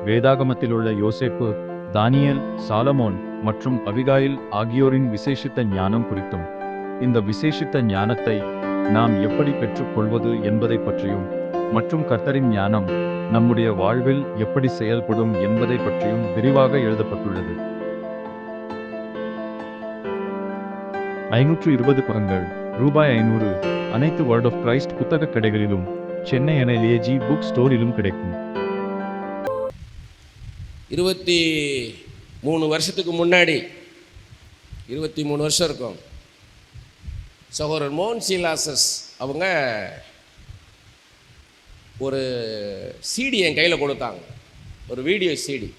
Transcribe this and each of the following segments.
வேதாகமத்தில் உள்ள யோசேப்பு, தானியேல், சாலமோன் மற்றும் அபிகாயில் ஆகியோரின் விசேஷித்த ஞானம் குறித்தும், இந்த விசேஷித்த ஞானத்தை நாம் எப்படி பெற்றுக்கொள்வது என்பதை பற்றியும் மற்றும் கர்த்தரின் ஞானம் நம்முடைய வாழ்வில் எப்படி செயல்படும் என்பதை பற்றியும் விரிவாக எழுதப்பட்டுள்ளது. 520 பக்கங்கள், ரூபாய் 500. அனைத்து வேர்ட் ஆஃப் கிரைஸ்ட் புத்தக கடைகளிலும் சென்னை NLAG புக் ஸ்டோரிலும் கிடைக்கும். 23 வருஷத்துக்கு முன்னாடி, 23 வருஷம் இருக்கும், சகோதரர் மோகன் சீலாசஸ் அவங்க ஒரு சிடி என் கையில் கொடுத்தாங்க, ஒரு வீடியோ சிடி.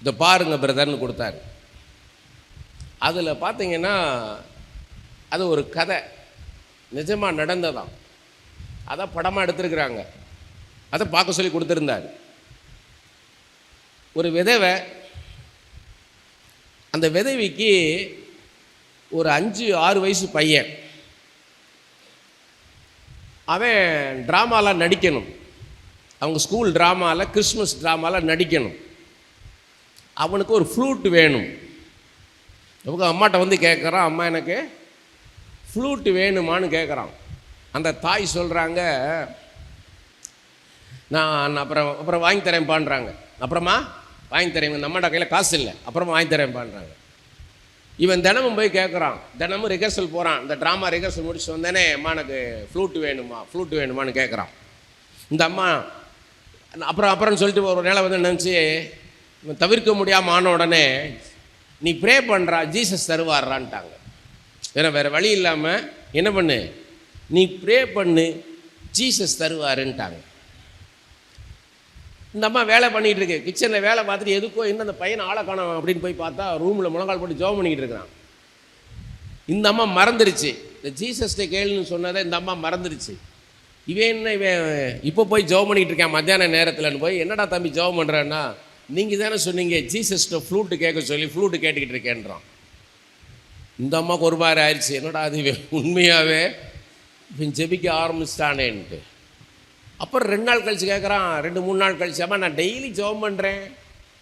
இதை பாருங்க பிரதர்னு கொடுத்தாரு. அதில் பார்த்தீங்கன்னா அது ஒரு கதை, நிஜமாக நடந்ததான். அதை படமாக எடுத்துருக்குறாங்க. அதை பார்க்க சொல்லி கொடுத்துருந்தார். ஒரு விதவை, அந்த விதவிக்கு ஒரு 5-6 வயசு பையன். அவன் ட்ராமாவில் நடிக்கணும், அவங்க ஸ்கூல் ட்ராமாவில், கிறிஸ்மஸ் ட்ராமாவில் நடிக்கணும். அவனுக்கு ஒரு ஃப்ளூட் வேணும். அவங்க அம்மாட்ட வந்து கேட்குறான், அம்மா எனக்கு ஃப்ளூட் வேணுமான்னு கேட்குறான். அந்த தாய் சொல்கிறாங்க, நான் அப்புறம் வாங்கி தரேன்பான்றாங்க. அப்புறமா வாங்கி தரேன், இந்த அம்மாட்ட கையில் காசு இல்லை, அப்புறமா வாங்கி தரேன்பான்றாங்க. இவன் தினமும் போய் கேட்குறான், தினமும் ரிஹர்சல் போகிறான். இந்த ட்ராமா ரிஹர்சல் முடிச்சு வந்தேனே, அம்மா எனக்கு ஃப்ளூட் வேணுமான்னு கேட்குறான். இந்த அம்மா அப்புறம் சொல்லிட்டு ஒரு நிலை வந்து நினச்சி, இவன் தவிர்க்க முடியாமல் ஆன உடனே, நீ ப்ரே பண்ணுறா, ஜீசஸ் தருவார்றான்ட்டாங்க. ஏன்னா வேறு வழி இல்லாமல் என்ன பண்ணு, நீ ப்ரே பண்ணு, ஜீசஸ் தருவாருன்ட்டாங்க. இந்த அம்மா வேலை பண்ணிகிட்டு இருக்கு, கிச்சனில் வேலை பார்த்துட்டு எதுக்கோ இன்னும் அந்த பையனை ஆளை காணோம் அப்படின்னு போய் பார்த்தா ரூமில் முழங்கால் போட்டு ஜெபம் பண்ணிக்கிட்டு இருக்கிறான். இந்த அம்மா மறந்துடுச்சு, இந்த ஜீசஸ்டே கேளுன்னு சொன்னதை இந்த அம்மா மறந்துடுச்சு. இவன் இப்போ போய் ஜெபம் பண்ணிக்கிட்டு இருக்கேன் மத்தியான நேரத்தில்னு போய், என்னடா தம்பி ஜெபம் பண்ணுறேன்னா, நீங்கள் தானே சொன்னீங்க ஜீசஸ்ட்டை ஃப்ளூட்டு கேட்க சொல்லி ஃப்ளூட்டு கேட்டுக்கிட்டு இருக்கேன்றான். இந்த அம்மாவுக்கு ஒரு மாதிரி ஆயிடுச்சு, என்னடா அது உண்மையாகவே இவன் ஜெபிக்க ஆரம்பிச்சிட்டானேன்ட்டு. அப்புறம் 2 நாள் கழித்து கேட்குறான், 2-3 நாள் கழிச்சு, அம்மா நான் டெய்லி ஜெபம் பண்ணுறேன்,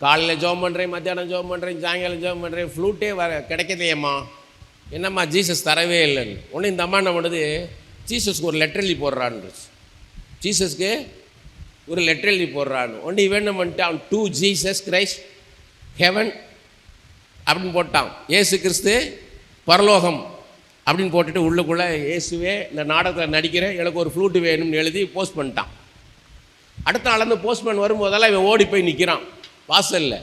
காலையில் ஜெபம் பண்ணுறேன், மத்தியானம் ஜெபம் பண்ணுறேன், சாயங்காலம் ஜெபம் பண்ணுறேன், ஃப்ளூட்டே கிடைக்கலையேம்மா, என்னம்மா ஜீசஸ் தரவே இல்லைன்னு. உடனே இந்த அம்மா என்ன பண்ணுது, ஜீசஸ்க்கு ஒரு லெட்டர் எழுதி போடுறான்னு, ஜீசஸ்க்கு ஒரு லெட்டர் எழுதி போடுறான்னு. உடனே இவன் என்ன பண்ணிட்டான், டு ஜீசஸ் கிரைஸ்ட் ஹெவன் அப்படின்னு போட்டான். ஏசு கிறிஸ்து பரலோகம் அப்படின்னு போட்டுட்டு உள்ளுக்குள்ளே, இயேசுவே இந்த நாடகத்தில் நடிக்கிறேன், எனக்கு ஒரு ஃப்ளூட்டு வேணும்னு எழுதி போஸ்ட் பண்ணிட்டான். அடுத்த நாள் அந்த போஸ்ட்மேன் வரும்போதெல்லாம் இவன் ஓடி போய் நிற்கிறான் வாசலில்.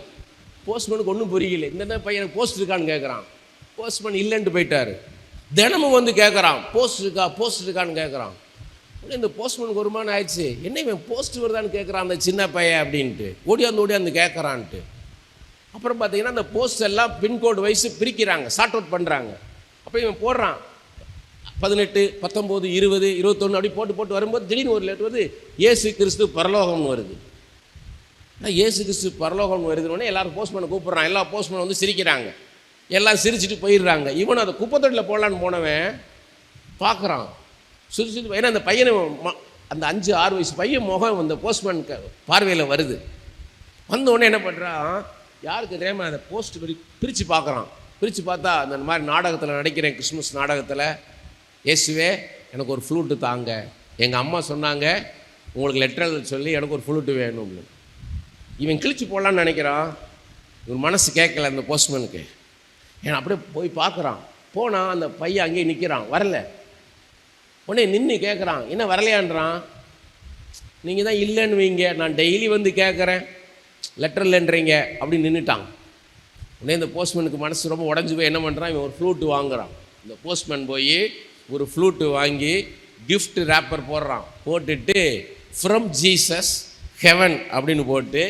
போஸ்ட்மேனுக்கு ஒன்றும் புரியல, இந்த பையனுக்கு போஸ்ட் இருக்கான்னு கேட்குறான். போஸ்ட்மேன் இல்லைன்ட்டு போயிட்டார். தினமும் வந்து கேட்குறான், போஸ்ட் இருக்கான்னு கேட்குறான். இந்த போஸ்ட்மேனுக்கு ஒரு மாதிரி ஆயிடுச்சு, என்ன இவன் போஸ்ட் வருதான்னு கேட்குறான் அந்த சின்ன பையன் அப்படின்ட்டு ஓடியாந்து கேட்குறான்ட்டு. அப்புறம் பார்த்தீங்கன்னா அந்த போஸ்ட் எல்லாம் பின்கோடு வைஸ் பிரிக்கிறாங்க, ஷார்ட் அவுட் பண்ணுறாங்க. அப்போ இவன் போடுறான் 18, 19, 20, 21 அப்படி போட்டு வரும்போது திடீர்னு ஒரு லெட்டர் வருது, ஏசு கிறிஸ்து பரலோகம்னு வருது. ஏசு கிறிஸ்து பரலோகம்னு வருதுன்னு எல்லாரும் போஸ்ட்மேனை கூப்பிட்றான். எல்லா போஸ்ட்மேன் வந்து சிரிக்கிறாங்க, எல்லாம் சிரிச்சுட்டு போயிடுறாங்க. இவன் அதை குப்பத்தொட்டில் போடலான்னு போனவன் பார்க்குறான், சுற்றி. ஏன்னா அந்த பையனை, அந்த 5-6 வயசு பையன் முகம் அந்த போஸ்ட்மேன் பார்வையில் வருது. வந்தோடனே என்ன பண்ணுறான், யாருக்கு தெரியாமல் அந்த போஸ்ட் பிரித்து பார்க்குறான். பிரித்து பார்த்தா அந்த மாதிரி நாடகத்தில் நடிக்கிறேன், கிறிஸ்மஸ் நாடகத்தில், இயேசுவே எனக்கு ஒரு ஃப்ளூட்டு தாங்க, எங்கள் அம்மா சொன்னாங்க உங்களுக்கு லெட்டர் சொல்லி எனக்கு ஒரு ஃப்ளூட்டு வேணும்னு. இவன் கிழிச்சு போடலான்னு நினைக்கிறான், இவன் மனசு கேட்கல அந்த போஸ்ட்மேனுக்கு. ஏன்னா அப்படியே போய் பார்க்குறான். போனால் அந்த பையன் அங்கேயே நிற்கிறான், வரல. உடனே நின்று கேட்குறான், என்ன வரலையான்றான். நீங்கள் தான் இல்லைன்னு வைங்க, நான் டெய்லி வந்து கேட்குறேன், லெட்டர் இல்லைன்றீங்க அப்படின்னு நின்றுட்டான். உடனே இந்த போஸ்ட்மேனுக்கு மனசு ரொம்ப உடஞ்சி போய் என்ன பண்ணுறான், இவன் ஒரு ஃப்ளூட்டு வாங்குறான். இந்த போஸ்ட்மேன் போய் ஒரு ஃப்ளூட்டு வாங்கி கிஃப்ட் ரேப்பர் போடுறான். போட்டுட்டு ஃப்ரம் ஜீசஸ் ஹெவன் அப்படின்னு போட்டு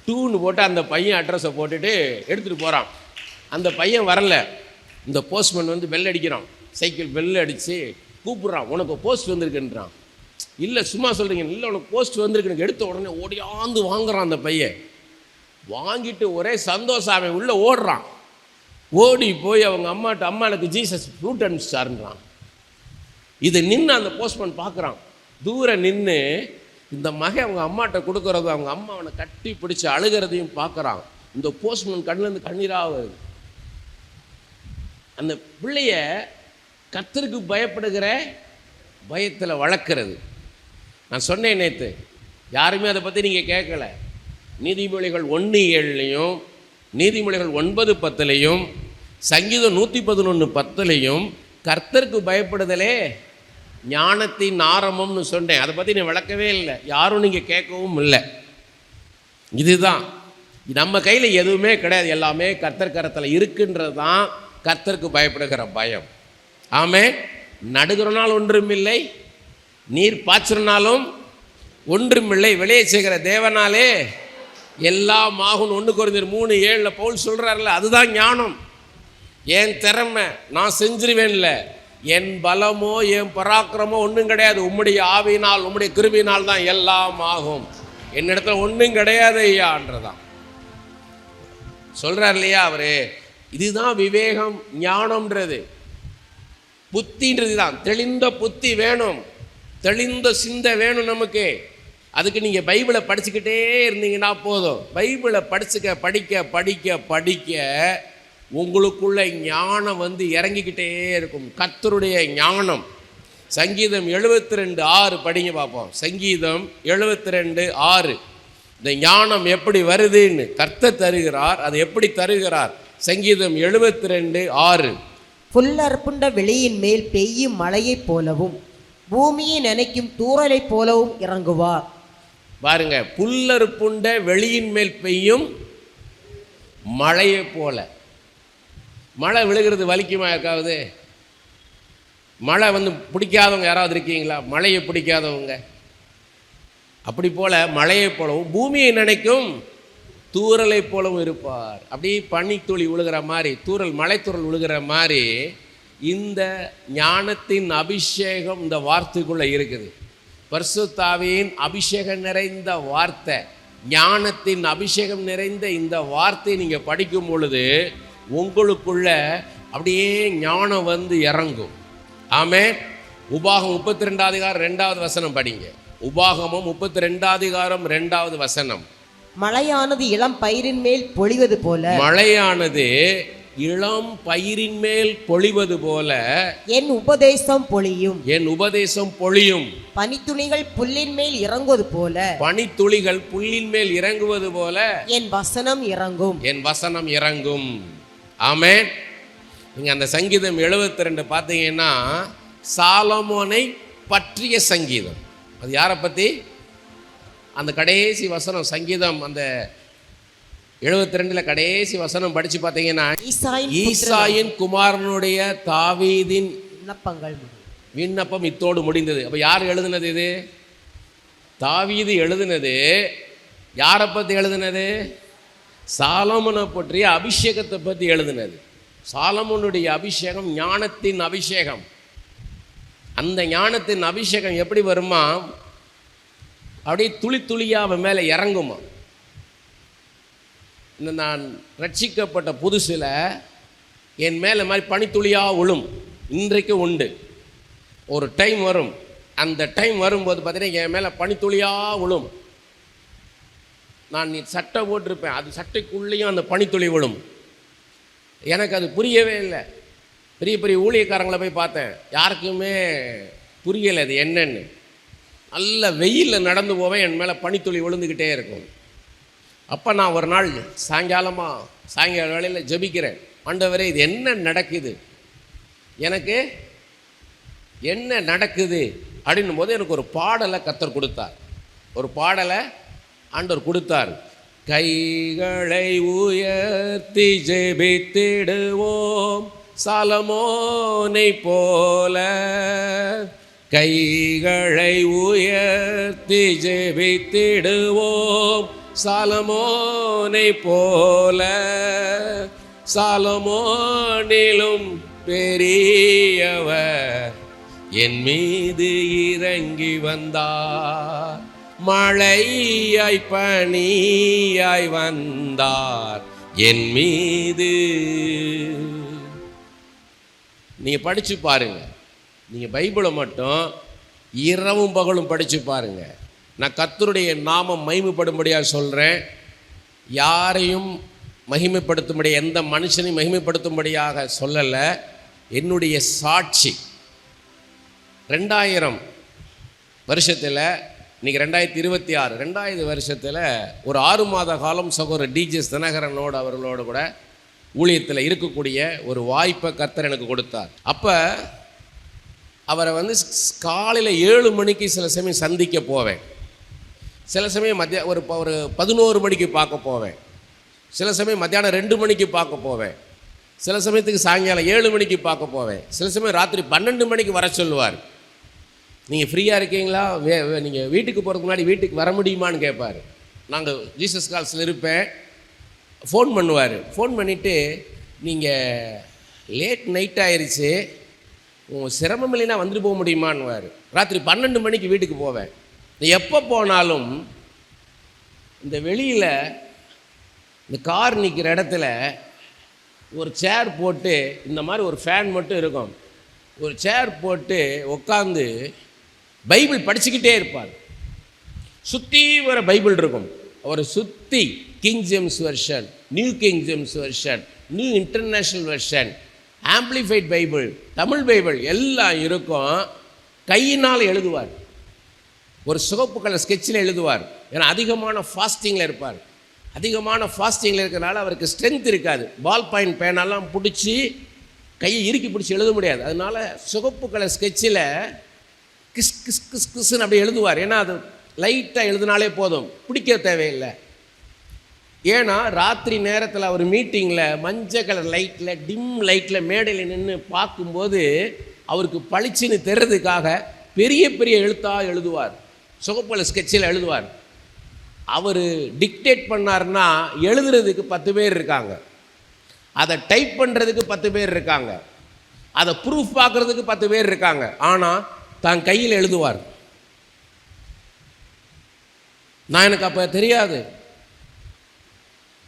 2ன்னு போட்டு அந்த பையன் அட்ரஸை போட்டுட்டு எடுத்துகிட்டு போகிறான். அந்த பையன் வரல. இந்த போஸ்ட்மேன் வந்து பெல் அடிக்கிறான், சைக்கிள் பெல் அடித்து கூப்பிட்றான், உனக்கு போஸ்ட் வந்திருக்குன்றான். இல்லை சும்மா சொல்கிறீங்க, இல்லை உனக்கு போஸ்ட் வந்திருக்கு. எடுத்த உடனே ஓடியாந்து வாங்குறான் அந்த பையன். வாங்கிட்டு ஒரே சந்தோஷம், அவன் உள்ளே ஓடுறான். ஓடி போய் அவங்க அம்மாட்ட, அம்மா எனக்கு ஜீசஸ் ஃப்ரூட் அனுப்பிச்சாருன்றான். இதை நின்று அந்த போஸ்ட்மேன் பார்க்குறான். தூரம் நின்று இந்த மகன் அவங்க அம்மாட்ட கொடுக்கறதும் அவங்க அம்மா அவனை கட்டி பிடிச்சி அழுகிறதையும் பார்க்குறான். இந்த போஸ்ட்மேன் கண்ணிலேருந்து கண்ணீராக வருது. அந்த பிள்ளைய கர்த்தருக்கு பயப்படுகிற பயத்தில் வளர்க்குறது. நான் சொன்னேன் நேற்று, யாருமே அதை பற்றி நீங்கள் கேட்கல. நீதிமொழிகள் 1:7 நீதிமொழிகள் 9:10 சங்கீதம் 111:10 கர்த்தருக்கு பயப்படுதலே ஞானத்தின் ஆரம்பம்னு சொன்னேன். அதை பற்றி நான் விளக்கவே இல்லை, யாரும் நீங்கள் கேட்கவும் இல்லை. இதுதான் நம்ம கையில் எதுவுமே கிடையாது, எல்லாமே கர்த்தர் கரத்தில் இருக்குன்றது தான் கர்த்தருக்கு பயப்படுகிற பயம். ஆமே, நடுகிறனால் ஒன்றுமில்லை, நீர் பாய்ச்சினாலும் ஒன்றுமில்லை, விளைய செய்கிற தேவனாலே எல்லாம் ஆகும். 1 கொரிந்தியர் 3:7 பவுல் சொல்கிறார்ல, அதுதான் ஞானம். என் திறமை நான் செஞ்சிருவேன்ல, என் பலமோ என் பராக்கிரமோ ஒன்றும் கிடையாது, உம்முடைய ஆவியினால் உம்முடைய கிருபியினால் தான் எல்லாம் ஆகும், என்னிடத்துல ஒன்றும் கிடையாது ஐயான்றதான் சொல்கிறார் இல்லையா அவரு. இதுதான் விவேகம், ஞானம்ன்றது. புத்தின்றது தான். தெளிந்த புத்தி வேணும், தெளிந்த சிந்தை வேணும் நமக்கு. அதுக்கு நீங்கள் பைபிளை படிச்சுக்கிட்டே இருந்தீங்கன்னா போதும். பைபிளை படிக்க படிக்க படிக்க உங்களுக்குள்ள ஞானம் இறங்கிக்கிட்டே இருக்கும், கர்த்தருடைய ஞானம். சங்கீதம் 72:6 படிங்க பார்ப்போம். சங்கீதம் 72:6. இந்த ஞானம் எப்படி வருதுன்னு கர்த்தர் தருகிறார். அது எப்படி தருகிறார்? சங்கீதம் 72:6. புல்லறுப்புண்ட வெளியின் மேல் பெய்யும் மழையைப் போலவும் பூமியை நனைக்கும் தூறலைப் போலவும் இறங்குவார். பாருங்க, புல்லறுப்புண்ட வெளியின் மேல் பெய்யும் மழையை போல. மழை விழுகிறது வலிக்குமா யாருக்காவது? மழை பிடிக்காதவங்க யாராவது இருக்கீங்களா? மழையை பிடிக்காதவங்க. அப்படி போல மழையை போலவும் பூமியை நினைக்கும் தூறலை போலவும் இருப்பார். அப்படி பனித்துளி விழுகிற மாதிரி, மலைத்தூறல் விழுகிற மாதிரி இந்த ஞானத்தின் அபிஷேகம் இந்த வார்த்தைக்குள்ளே இருக்குது. பரிசுத்த ஆவியின் அபிஷேகம் நிறைந்த வார்த்தை, ஞானத்தின் அபிஷேகம் நிறைந்த இந்த வார்த்தையை நீங்கள் படிக்கும் பொழுது உங்களுக்குள்ள அப்படியே ஞானம் இறங்கும். ஆமென். உபாகம் 32:2 படிங்க. உபாகமும் 32:2 மழையானது இளம் பயிரின் மேல் பொழிவது போல, மழையானது இளம் பயிரின் மேல் பொழிவது போல என் உபதேசம் பொழியும், என் உபதேசம் பொழியும். பனித்துளிகள் புல்லின் மேல் இறங்குவது போல, பனித்துளிகள் புல்லின் மேல் இறங்குவது போல என் வசனம் இறங்கும், என் வசனம் இறங்கும். ஆமென். நீங்க அந்த சங்கீதம் 72 பார்த்தீங்கன்னா சாலமோனை பற்றிய சங்கீதம். அது யாரை பற்றி? அந்த கடைசி வசனம், சங்கீதம் அந்த 72 கடைசி வசனம் படிச்சு பார்த்தீங்கன்னா ஈசாயின் குமாரனுடைய தாவீதின் விண்ணப்பம் இத்தோடு முடிந்தது. அப்போ யார் எழுதுனது? இது தாவீது எழுதுனது. யாரை பற்றி எழுதுனது? சாலமோனை பற்றிய அபிஷேகத்தை பற்றி எழுதுனது. சாலமோனுடைய அபிஷேகம் ஞானத்தின் அபிஷேகம். அந்த ஞானத்தின் அபிஷேகம் எப்படி வருமா? அப்படியே துளி துளியாக அவன் மேலே இறங்குமா. இந்த நான் ரட்சிக்கப்பட்ட புதுசில் என் மேலே மாதிரி பனித்துளியாக விழும். இன்றைக்கு உண்டு, ஒரு டைம் வரும். அந்த டைம் வரும்போது பார்த்தீங்கன்னா என் மேலே பனித்துளியாக விழும். நான் சட்டை போட்டிருப்பேன், அது சட்டைக்குள்ளேயும் அந்த பனித்துளி விழும். எனக்கு அது புரியவே இல்லை. பெரிய பெரிய ஊழியக்காரங்களை போய் பார்த்தேன், யாருக்குமே புரியலை அது என்னன்னு. நல்ல வெயிலில் நடந்து போவேன், என் மேலே பனித்துளி விழுந்துக்கிட்டே இருக்கும். அப்போ நான் ஒரு நாள் சாயங்கால வேளையில் ஜெபிக்கிறேன், ஆண்டவரே இது என்ன நடக்குது, எனக்கு என்ன நடக்குது அப்படின்னும் போது எனக்கு ஒரு பாடலை கர்த்தர் கொடுத்தார். ஒரு பாடலை ஆண்டவர் கொடுத்தார். கைகளை உயர்த்தி ஜெபித்திடுவோம் சாலமோனை போல, கைகளை உயர்த்தி ஜெபித்திடுவோம் சாலமோனை போல, சாலமோனிலும் பெரியவர் என் மீது இறங்கி வந்தார், மழையாய் பனியாய் வந்தார் என் மீது. நீங்கள் படித்து பாருங்க, நீங்கள் பைபிளை மட்டும் இரவும் பகலும் படித்து பாருங்க. நான் கர்த்தருடைய நாமம் மகிமைப்படும்படியாக சொல்கிறேன். யாரையும் மகிமைப்படுத்தும்படி, எந்த மனுஷனையும் மகிமைப்படுத்தும்படியாக சொல்லலை. என்னுடைய சாட்சி 2000 வருஷத்தில், இன்றைக்கி 2026, 2000 வருஷத்தில் ஒரு 6 மாத காலம் சகோதரர் டிஜிஎஸ் தினகரனோடு அவர்களோடு கூட ஊழியத்தில் இருக்கக்கூடிய ஒரு வாய்ப்பை கர்த்தர் எனக்கு கொடுத்தார். அப்போ அவரை வந்து காலையில் 7 மணிக்கு சில சமயம் சந்திக்க போவேன், சில சமயம் ஒரு 11 மணிக்கு பார்க்க போவேன், சில சமயம் மத்தியானம் 2 மணிக்கு பார்க்க போவேன், சில சமயத்துக்கு சாயங்காலம் 7 மணிக்கு பார்க்க போவேன், சில சமயம் ராத்திரி 12 மணிக்கு வர சொல்லுவார். நீங்கள் ஃப்ரீயாக இருக்கீங்களா, நீங்கள் வீட்டுக்கு போகிறதுக்கு முன்னாடி வீட்டுக்கு வர முடியுமான்னு கேட்பார். நாங்கள் ஜீசஸ் கால்ஸில் இருப்பேன். ஃபோன் பண்ணுவார். ஃபோன் பண்ணிவிட்டு, நீங்கள் லேட் நைட் ஆயிடுச்சு, உங்கள் சிரமம் இல்லைன்னா வந்துட்டு போக முடியுமான்னுவார். ராத்திரி 12 மணிக்கு வீட்டுக்கு போவேன். எப்போ போனாலும் இந்த வெளியில் இந்த கார் நிற்கிற இடத்துல ஒரு சேர் போட்டு, இந்த மாதிரி ஒரு ஃபேன் மட்டும் இருக்கும், ஒரு சேர் போட்டு உட்காந்து பைபிள் படிச்சுக்கிட்டே இருப்பார். சுற்றி வர பைபிள் இருக்கும். அவரை சுற்றி king James version, new king James version, new international version, amplified Bible, Tamil Bible எல்லாம் இருக்கும். கையினால் எழுதுவார். ஒரு சிவப்பு கலர் ஸ்கெட்சில் எழுதுவார். ஏன்னா அதிகமான ஃபாஸ்டிங்கில் இருப்பார். அதிகமான ஃபாஸ்டிங்கில் இருக்கிறனால அவருக்கு ஸ்ட்ரென்த் இருக்காது. பால் பாயிண்ட் பேனெல்லாம் பிடிச்சி கையை இறுக்கி பிடிச்சி எழுத முடியாது. அதனால் சிவப்பு கலர் ஸ்கெட்சில் கிஸ் கிஸ் கிஸ் கிஸ்ன்னு அப்படி எழுதுவார். ஏன்னா அது லைட்டாக எழுதினாலே போதும், பிடிக்க தேவையில்லை. ஏன்னா ராத்திரி நேரத்தில் அவர் மீட்டிங்கில் மஞ்சள் கலர் லைட்டில், டிம் லைட்டில் மேடையில் நின்று பார்க்கும்போது அவருக்கு பளிச்சுன்னு தெரிறதுக்காக பெரிய பெரிய எழுத்தாக எழுதுவார். சிவப்பு கலர் ஸ்கெட்சில் எழுதுவார். அவர் டிக்டேட் பண்ணார்னா எழுதுறதுக்கு 10 பேர் இருக்காங்க, அதை டைப் பண்ணுறதுக்கு 10 பேர் இருக்காங்க, அதை ப்ரூஃப் பார்க்குறதுக்கு 10 பேர் இருக்காங்க. ஆனால் தான் கையில் எழுதுவார். எனக்கு அப்போ தெரியாது.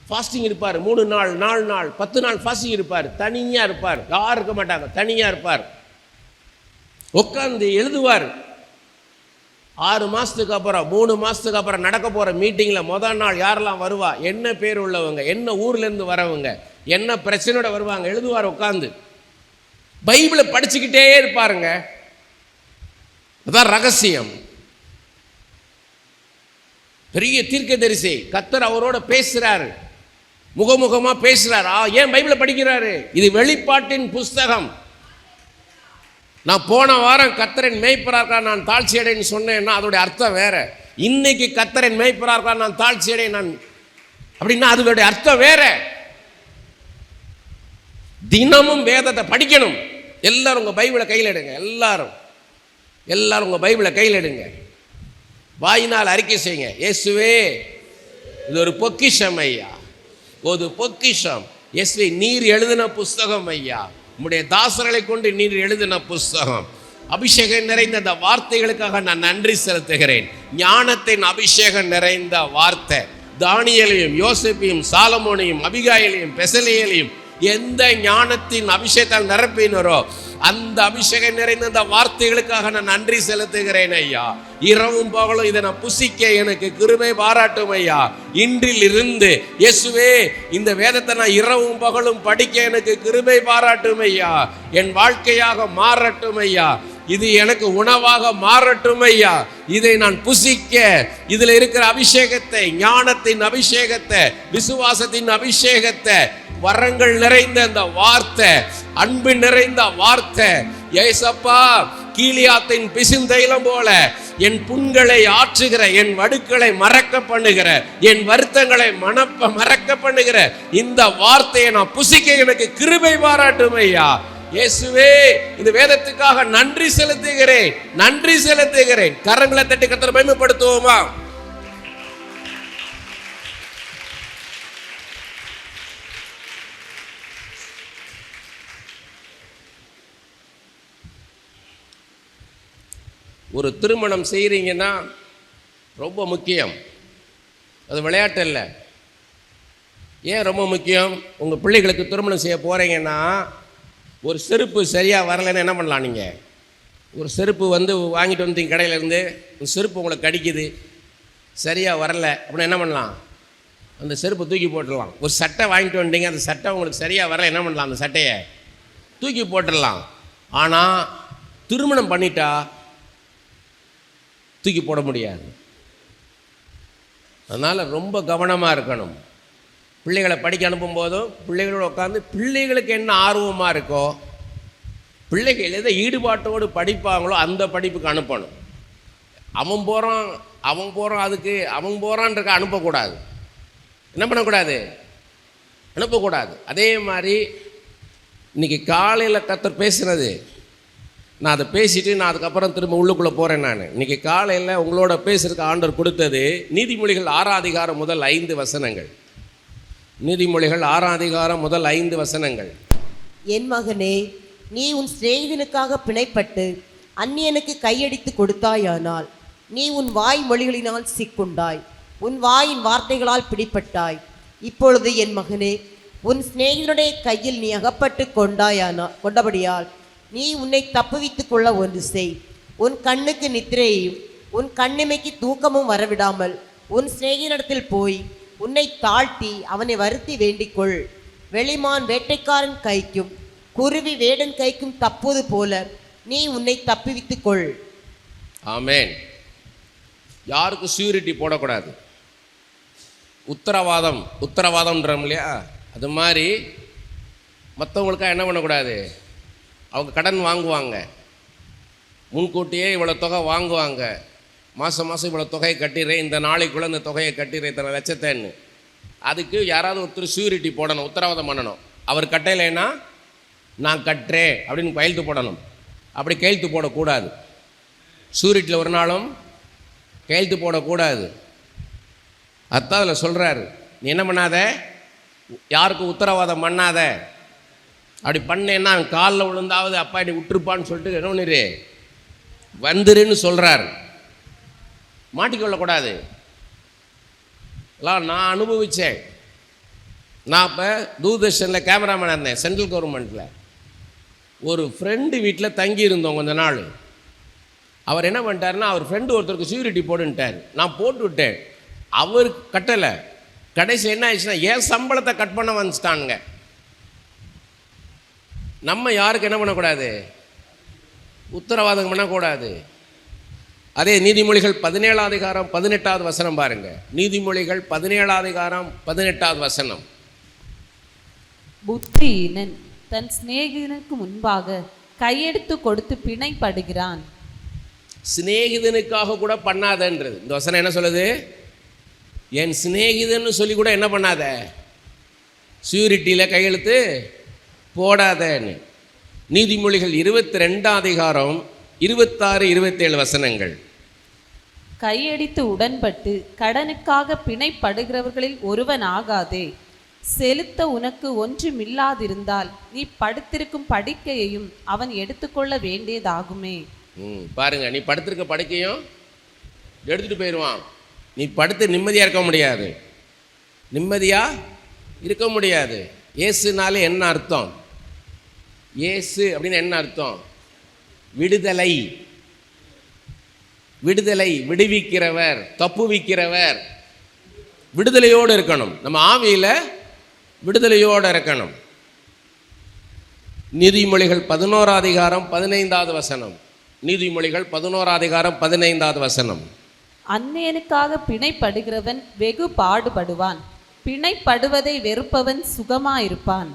ஃபாஸ்டிங் இருப்பார். 3 நாள் 4 நாள் 10 நாள் ஃபாஸ்டிங் இருப்பார். தனியாக இருப்பார், யாரும் இருக்க மாட்டாங்க, தனியாக இருப்பார். உட்காந்து எழுதுவார். 6 மாதத்துக்கு அப்புறம் 3 மாதத்துக்கு அப்புறம் நடக்க போகிற மீட்டிங்கில் முதல் நாள் யாரெல்லாம் வருவா, என்ன பேர் உள்ளவங்க, என்ன ஊர்லேருந்து வரவங்க, என்ன பிரச்சனையோட வருவாங்க, எழுதுவார் உட்காந்து. பைபிளை படிச்சுக்கிட்டே இருப்பாருங்க. அதான் ரகசியம். பெரிய தீர்க்கதரிசி, கர்த்தர் அவரோட பேசுகிறாரு, முகமுகமாக பேசுகிறார். ஏன் பைபிளை படிக்கிறாரு? இது வெளிப்பாட்டின் புஸ்தகம். நான் போன வாரம் கர்த்தரின் மேய்ப்பராக நான் தாழ்ச்சி அடைன்னு சொன்னேன்னா அதோடைய அர்த்தம் வேற. இன்னைக்கு கர்த்தரின் மேய்ப்பராக நான் தாழ்ச்சி அடை நான் அப்படின்னா அதோடைய அர்த்தம் வேற. தினமும் வேதத்தை படிக்கணும். எல்லாரும் உங்கள் பைபிளை கையில் எடுங்க. எல்லாரும் உங்கள் பைபிளை கையில் எடுங்க. வாயினால் அறிக்கை செய்யுங்க, இயேசுவே இது ஒரு பொக்கிஷம் ஐயா, ஒரு பொக்கிஷம். இயேசுவே நீர் எழுதின புஸ்தகம் ஐயா, உம்முடைய தாசர்களை கொண்டு நீர் எழுதின புஸ்தகம். அபிஷேகம் நிறைந்த அந்த வார்த்தைகளுக்காக நான் நன்றி செலுத்துகிறேன். ஞானத்தின் அபிஷேகம் நிறைந்த வார்த்தை. தானியேலையும் யோசேப்பையும் சாலமோனையும் அபிகாயிலையும் பெசலேயலையும் எந்த ஞானத்தின் அபிஷேகத்தால் நிரப்பினரோ அந்த அபிஷேகம் நிறைந்த அந்த வார்த்தைகளுக்காக நான் நன்றி செலுத்துகிறேன் ஐயா. இரவும் பகலும் இதை நான் புசிக்க எனக்கு கிருபை பாராட்டும் ஐயா. இன்றில் இருந்து இயேசுவே இந்த வேதத்தை நான் இரவும் பகலும் படிக்க எனக்கு கிருபை பாராட்டும் ஐயா. என் வாழ்க்கையாக மாறட்டும் ஐயா. இது எனக்கு உணவாக மாறட்டும் ஐயா. இதை நான் புசிக்க இதில் இருக்கிற அபிஷேகத்தை, ஞானத்தின் அபிஷேகத்தை, விசுவாசத்தின் அபிஷேகத்தை, வரங்கள் நிறைந்த அந்த வார்த்தை, அன்பு நிறைந்த வார்த்தை, ஏசப்பா கீலியாத்தின் பிசிந்தைலம் போல என் புண்களை ஆற்றுகிற, என் வடுக்களை மறக்க பண்ணுகிற, என் வருத்தங்களை மறக்க பண்ணுகிற இந்த வார்த்தையை நான் புசிக்க எனக்கு கிருபை பாராட்டும் ஐயா. இயேசுவே இந்த வேதத்துக்காக நன்றி செலுத்துகிறேன். கரங்களை தட்டி கர்த்தரை மகிமைப்படுத்துவோமா? ஒரு திருமணம் செய்கிறீங்கன்னா ரொம்ப முக்கியம். அது விளையாட்டு இல்லை. ஏன் ரொம்ப முக்கியம்? உங்கள் பிள்ளைகளுக்கு திருமணம் செய்ய போகிறீங்கன்னா ஒரு செருப்பு சரியாக வரலைன்னு என்ன பண்ணலாம்? நீங்கள் ஒரு செருப்பு வாங்கிட்டு வந்தீங்க கடையிலேருந்து, ஒரு செருப்பு உங்களுக்கு கடிக்குது, சரியாக வரல அப்படின்னா என்ன பண்ணலாம்? அந்த செருப்பை தூக்கி போட்டுடலாம். ஒரு சட்டை வாங்கிட்டு வந்துட்டீங்க, அந்த சட்டை உங்களுக்கு சரியாக வரல, என்ன பண்ணலாம்? அந்த சட்டையை தூக்கி போட்டுடலாம். ஆனால் திருமணம் பண்ணிட்டா தூக்கி போட முடியாது. அதனால் ரொம்ப கவனமாக இருக்கணும். பிள்ளைகளை படிக்க அனுப்பும்போதும் பிள்ளைகளோடு உட்காந்து பிள்ளைகளுக்கு என்ன ஆர்வமாக இருக்கோ, பிள்ளைகள் எதை ஈடுபாட்டோடு படிப்பாங்களோ அந்த படிப்புக்கு அனுப்பணும். அவன் போகிறான் அதுக்கு அவன் போகிறான்றக்க அனுப்பக்கூடாது. என்ன பண்ணக்கூடாது? அனுப்பக்கூடாது. அதே மாதிரி இன்றைக்கி காலையில் கர்த்தர் பேசுனது, நான் அதை பேசிவிட்டு நான் அதுக்கப்புறம் திரும்ப உள்ளுக்குள்ளே போகிறேன். நான் இன்றைக்கி காலையில் உங்களோட பேசுறதுக்கு ஆண்டவர் கொடுத்தது நீதிமொழிகள் 6 அதிகாரம் முதல் 5 வசனங்கள். நீதிமொழிகள் 6 அதிகாரம் முதல் 5 வசனங்கள். என் மகனே, நீ உன் சிநேகிதனுக்காக பிணைப்பட்டு அந்நியனுக்கு கையடித்து கொடுத்தாயானால் நீ உன் வாய் மொழிகளினால் சிக்குண்டாய், உன் வாயின் வார்த்தைகளால் பிடிப்பட்டாய். இப்பொழுது என் மகனே, உன் சிநேகிதனுடைய கையில் நீ அகப்பட்டு கொண்டபடியால் நீ உன்னை தப்புவித்துக் கொள்ள ஒன்று செய். உன் கண்ணுக்கு நித்திரையையும் உன் கண்ணிமைக்கு தூக்கமும் வரவிடாமல் உன் சிநேகிதனிடத்தில் போய் உன்னை தாழ்த்தி அவனை வருத்தி வேண்டிக்கொள். வெளிமான் வேட்டைக்காரன் கைக்கும் குருவி வேடன் கைக்கும் தப்புவது போல நீ உன்னை தப்புவித்துக் கொள். ஆமேன். யாருக்கும் சியூரிட்டி போடக்கூடாது. உத்தரவாதம்ன்றோம் இல்லையா, அது மாதிரி மற்றவங்களுக்காக என்ன பண்ணக்கூடாது? அவங்க கடன் வாங்குவாங்க, முன்கூட்டியே இவ்வளோ தொகை வாங்குவாங்க, மாதம் இவ்வளோ தொகையை கட்டிடுறேன், இந்த நாளைக்குள்ளே இந்த தொகையை கட்டிடுறேன், இத்தனை லட்சத்தைன்னு. அதுக்கு யாராவது ஒருத்தர் சியூரிட்டி போடணும், உத்தரவாதம் பண்ணணும். அவர் கட்டலைன்னா நான் கட்டுறேன் அப்படின்னு கையெழுத்து போடணும். அப்படி கையெழுத்து போடக்கூடாது. சியூரிட்டியில் ஒரு நாளும் கையெழுத்து போடக்கூடாது. அதான் அதில் சொல்கிறாரு, நீ என்ன பண்ணாத, யாருக்கும் உத்தரவாதம் பண்ணாத. அப்படி பண்ணேன்னா காலில் விழுந்தாவது அப்பா நீ விட்டுருப்பான்னு சொல்லிட்டு என்ன பண்ணிரு வந்துருன்னு சொல்கிறார். மாட்டிக்கொள்ளக்கூடாது. எல்லாம் நான் அனுபவித்தேன். நான் இப்போ தூர்தர்ஷனில் கேமராமேனாக இருந்தேன், சென்ட்ரல் கவர்மெண்ட்டில். ஒரு ஃப்ரெண்டு வீட்டில் தங்கியிருந்தோம் கொஞ்ச நாள். அவர் என்ன பண்ணிட்டாருன்னா, அவர் ஃப்ரெண்டு ஒருத்தருக்கு சியூரிட்டி போடுன்ட்டார். நான் போட்டு விட்டேன், அவர் கட்டலை. கடைசி என்ன ஆயிடுச்சுன்னா என் சம்பளத்தை கட் பண்ண வந்துட்டானுங்க. நம்ம யாருக்கு என்ன பண்ணக்கூடாது? உத்தரவாதம் பண்ணக்கூடாது. அதே நீதிமொழிகள் 17 அதிகாரம் 18வது வசனம் பாருங்க. நீதிமொழிகள் 17 அதிகாரம் 18வது வசனம். புத்தியீனன் தன் சிநேகிதனுக்கு முன்பாக கையெடுத்து கொடுத்து பிணைப்படுகிறான். சிநேகிதனுக்காக கூட பண்ணாதன்றது இந்த வசனம் என்ன சொல்லுது? என் சிநேகிதன்னு சொல்லி கூட என்ன பண்ணாத, சியூரிட்டியில் கையெழுத்து போடாதன்னு. நீதிமொழிகள் 22 அதிகாரம் 26, 27 வசனங்கள். கையடித்து உடன்பட்டு கடனுக்காக பிணைப்படுகிறவர்களில் ஒருவன் ஆகாதே. செலுத்த உனக்கு ஒன்றுமில்லாதிருந்தால் நீ படுத்திருக்கும் படுக்கையையும் அவன் எடுத்துக்கொள்ள வேண்டியதாகுமே. பாருங்க, நீ படுத்திருக்க படுக்கையும் எடுத்துட்டு போயிடுவான். நீ படுத்து நிம்மதியாக இருக்க முடியாது, நிம்மதியாக இருக்க முடியாது. இயேசுனாலே என்ன அர்த்தம்? இயேசு அப்படின்னு என்ன அர்த்தம்? விடுதலை. விடுதலை, விடுவிக்கிறவர், தப்புவிக்கிறவர். விடுதலையோடு இருக்கணும். நம்ம ஆவியில் விடுதலையோடு இருக்கணும். நீதிமொழிகள் 11 அதிகாரம் 15வது வசனம். நீதிமொழிகள் 11 அதிகாரம் 15வது வசனம். அந்நியனுக்காக பிணைப்படுகிறவன் வெகு பாடுபடுவான், பிணைப்படுவதை வெறுப்பவன் சுகமாயிருப்பான்.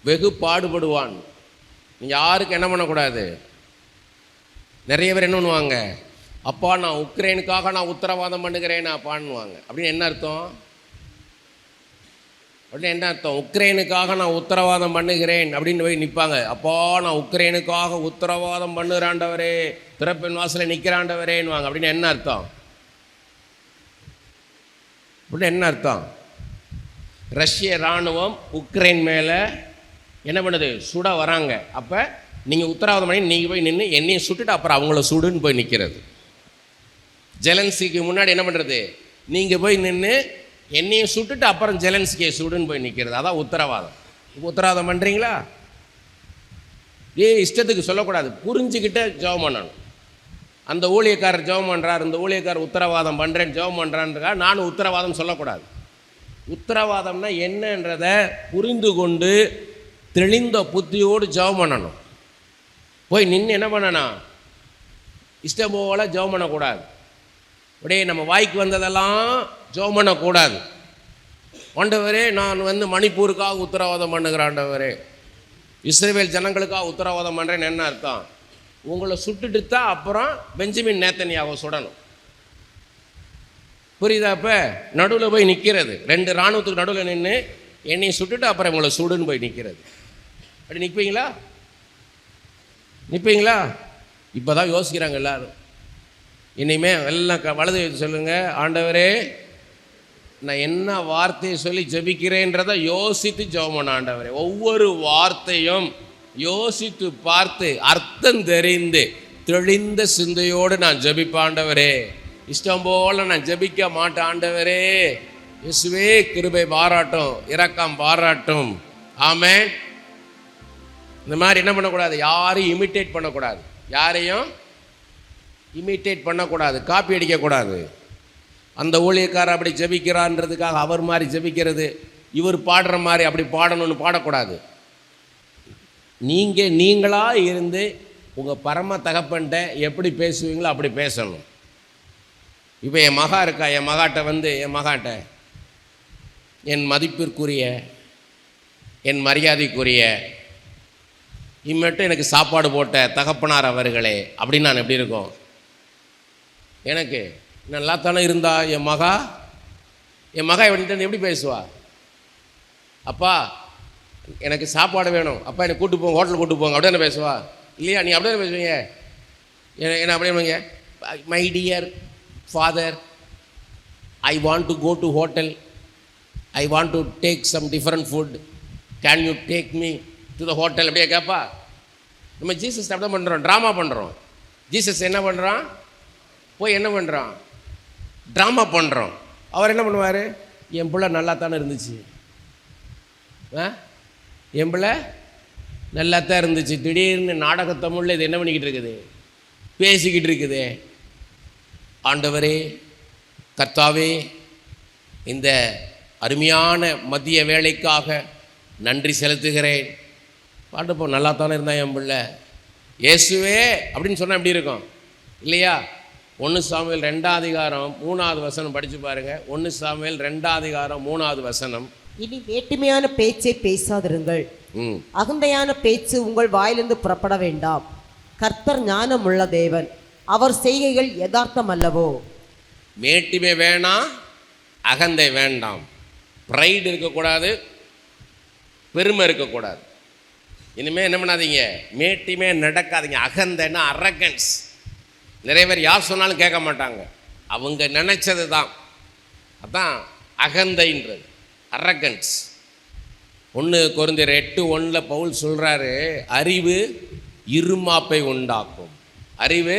வெகு பாடுபடுவான். நீங்கள் யாருக்கு என்ன பண்ணக்கூடாது? நிறைய பேர் என்ன பண்ணுவாங்க, அப்பா நான் உக்ரைனுக்காக நான் உத்தரவாதம் பண்ணுகிறேன் அப்பான்னுவாங்க. அப்படின்னு என்ன அர்த்தம்? அப்படின்னு என்ன அர்த்தம்? உக்ரைனுக்காக நான் உத்தரவாதம் பண்ணுகிறேன் அப்படின்னு போய் நிற்பாங்க. அப்பா நான் உக்ரைனுக்காக உத்தரவாதம் பண்ணுறாண்டவரே, பிறப்பின் வாசலில் நிற்கிறாண்டவரேன்னுவாங்க. அப்படின்னு என்ன அர்த்தம்? அப்படின்னு என்ன அர்த்தம்? ரஷ்ய இராணுவம் உக்ரைன் மேலே என்ன பண்ணுது? சுட வராங்க. அப்போ நீங்கள் உத்தரவாதம் பண்ணி நீங்கள் போய் நின்று என்னையும் சுட்டுட்டு அப்புறம் அவங்கள சுடுன்னு போய் நிற்கிறது. ஜெலன்ஸ்கிக்கு முன்னாடி என்ன பண்ணுறது? நீங்கள் போய் நின்று என்னையும் சுட்டுட்டு அப்புறம் ஜெலன்ஸ்கியை சுடுன்னு போய் நிற்கிறது. அதான் உத்தரவாதம். உத்தரவாதம் பண்ணுறீங்களா? இஷ்டத்துக்கு சொல்லக்கூடாது, புரிஞ்சுக்கிட்ட ஜெபம் பண்ணணும். அந்த ஊழியக்காரர் ஜெபம் பண்ணுறார், இந்த ஊழியக்காரர் உத்தரவாதம் பண்ணுறேன்னு ஜெபம் பண்ணுறான்றா நானும் உத்தரவாதம் சொல்லக்கூடாது. உத்தரவாதம்னா என்னன்றதை புரிந்து கொண்டு தெளிந்த புத்தியோடு ஜெபம் பண்ணணும். போய் நின்று என்ன பண்ணணும், இஷ்டம் போல ஜெபம் பண்ணக்கூடாது. அப்படியே நம்ம வாய்க்கு வந்ததெல்லாம் ஜெபம் பண்ணக்கூடாது. ஆண்டவரே நான் மணிப்பூருக்காக உத்தரவாதம் பண்ணுகிறேன், ஆண்டவரே இஸ்ரவேல் ஜனங்களுக்காக உத்தரவாதம் பண்ணுறேன்னு என்ன அர்த்தம்? உங்களை சுட்டுட்டு தான் அப்புறம் பெஞ்சமின் நேத்தன்யாவை சுடணும். புரியுதா? இப்போ நடுவில் போய் நிற்கிறது, 2 இராணுவத்துக்கு நடுவில் நின்று என்னையும் சுட்டுட்டு அப்புறம் உங்களை சுடுன்னு போய் நிற்கிறது. அப்படி நிற்பீங்களா? நிற்பீங்களா? இப்போ தான் யோசிக்கிறாங்க எல்லாரும். இனிமே எல்லாம் வலது சொல்லுங்கள், ஆண்டவரே நான் என்ன வார்த்தையை சொல்லி ஜெபிக்கிறேன்றதை யோசித்து ஜெபம் பண்ண. ஆண்டவரே ஒவ்வொரு வார்த்தையும் யோசித்து பார்த்து அர்த்தம் தெரிந்து தெளிந்த சிந்தையோடு நான் ஜெபிப்பேன். ஆண்டவரே இஷ்டம் போல நான் ஜெபிக்க மாட்டேன். ஆண்டவரே இயேசுவே கிருபை பாராட்டும், இரக்கம் பாராட்டும். ஆமென். இந்த மாதிரி என்ன பண்ணக்கூடாது, யாரையும் இமிட்டேட் பண்ணக்கூடாது, யாரையும் இமிட்டேட் பண்ணக்கூடாது, காப்பி அடிக்கக்கூடாது. அந்த ஊழியக்காரர் அப்படி ஜெபிக்கிறான்றதுக்காக அவர் மாதிரி ஜெபிக்கிறது, இவர் பாடுற மாதிரி அப்படி பாடணும்னு பாடக்கூடாது. நீங்களாக இருந்து உங்கள் பரம தகப்பன்ட்ட எப்படி பேசுவீங்களோ அப்படி பேசணும். இப்போ என் மகா இருக்கா, என் மகாட்ட என் மதிப்பிற்குரிய என் மரியாதைக்குரிய இம்மட்டும் எனக்கு சாப்பாடு போட்ட தகப்பனார் அவர்களே அப்படின்னு நான் எப்படி இருக்கோம்? எனக்கு நல்லா தானே இருந்தா என் மகா எப்படி பேசுவா? அப்பா எனக்கு சாப்பாடு வேணும், அப்பா என்னை கூட்டு போங்க, ஹோட்டலுக்கு கூட்டு போங்க, அப்படியே பேசுவா? இல்லையா? நீ அப்படியே பேசுவீங்க. என்ன அப்படியே, my dear father, I want to go to hotel, I want to take some different food, can you take me to the hotel? அப்படியே கேட்பா? நம்ம ஜீசஸ் அப்படி தான் பண்ணுறோம், ட்ராமா பண்ணுறோம். ஜீசஸ் என்ன பண்ணுறான், போய் என்ன பண்ணுறான், ட்ராமா பண்ணுறோம். அவர் என்ன பண்ணுவார், என் பிள்ளை நல்லா தானே இருந்துச்சு, என் பிள்ளை நல்லா தான் இருந்துச்சு, திடீர்னு நாடக தமிழில் இது என்ன பண்ணிக்கிட்டு இருக்குது, பேசிக்கிட்டு இருக்குது. ஆண்டவரே கர்த்தாவே இந்த அருமையான மதிய வேலைக்காக நன்றி செலுத்துகிறேன். பாட்டுப்போ நல்லா தானே இருந்தான் என் பிள்ளை, இயேசுவே அப்படின்னு சொன்னால் எப்படி இருக்கும் இல்லையா? 1 சாமுவேல் 2:3 படித்து பாருங்கள். 1 சாமுவேல் 2:3. இனி வேட்டுமையான பேச்சை பேசாதிருங்கள், அகந்தையான பேச்சு உங்கள் வாயிலிருந்து புறப்பட வேண்டாம். கர்த்தர் ஞானம் உள்ள தேவன், அவர் செய்கைகள் யதார்த்தம் அல்லவோ. மேட்டிமை வேணாம், அகந்தை வேண்டாம், ப்ரைடு இருக்கக்கூடாது, பெருமை இருக்கக்கூடாது. இனிமேல் என்ன பண்ணாதீங்க, மேட்டிமே நடக்காதீங்க. அகந்தைன்னா அரகன்ஸ். நிறைய பேர் யார் சொன்னாலும் கேட்க மாட்டாங்க, அவங்க நினைச்சது தான். அதான் அகந்தைன்றது, அரகன்ஸ். 1 கொரிந்தியர் 8:1 பவுல் சொல்கிறாரு, அறிவு இருமாப்பை உண்டாக்கும். அறிவு,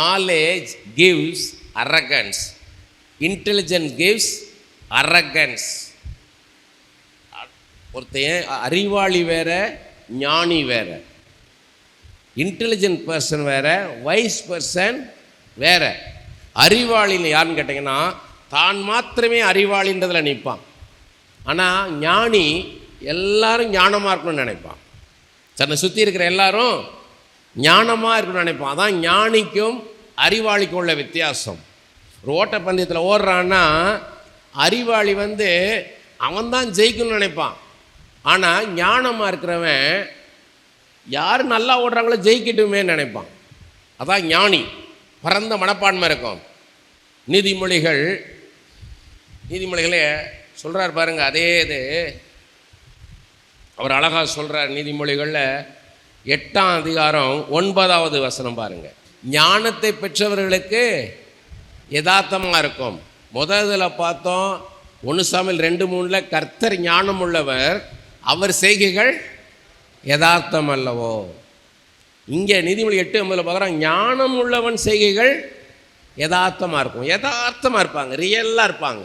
knowledge gives arrogance, intelligence gives arrogance. ஒருத்தன் அறிவாளி வேற, ஞானி வேற. இன்டெலிஜென்ட் பர்சன் வேற, வைஸ் பர்சன் வேற. அறிவாளின்னு யாருன்னு கேட்டிங்கன்னா தான் மாத்திரமே அறிவாளின்றதில் நிற்பான். ஆனால் ஞானி எல்லாரும் ஞானமாக இருக்கணும்னு நினைப்பான். தன்னை சுற்றி இருக்கிற எல்லாரும் ஞானமாக இருக்கணும்னு நினைப்பான். அதான் ஞானிக்கும் அறிவாளிக்கும் உள்ள வித்தியாசம். ஒரு ஓட்டப்பந்தயத்தில் ஓடுறான்னா அறிவாளி அவன் தான் ஜெயிக்கணும்னு நினைப்பான். ஆனால் ஞானமாக இருக்கிறவன் யார் நல்லா ஓடுறாங்களோ ஜெயிக்கட்டுமே நினைப்பான். அதான் ஞானி, பரந்த மனப்பான்மை இருக்கும். நீதிமொழிகளே சொல்கிறார் பாருங்கள், அதே இது அவர் அழகாக சொல்கிறார். நீதிமொழிகளில் 8:9 பாருங்கள். ஞானத்தை பெற்றவர்களுக்கு யதார்த்தமாக இருக்கும். முதல்ல பார்த்தோம் 1 சாமுவேல் 2:3 கர்த்தர் ஞானம் உள்ளவர், அவர் செய்கைகள் யதார்த்தம் அல்லவோ. இங்கே நீதிமொழி 8:9 பார்க்குறோம், ஞானம் உள்ளவன் செய்கைகள் யதார்த்தமாக இருக்கும். யதார்த்தமாக இருப்பாங்க, ரியலாக இருப்பாங்க.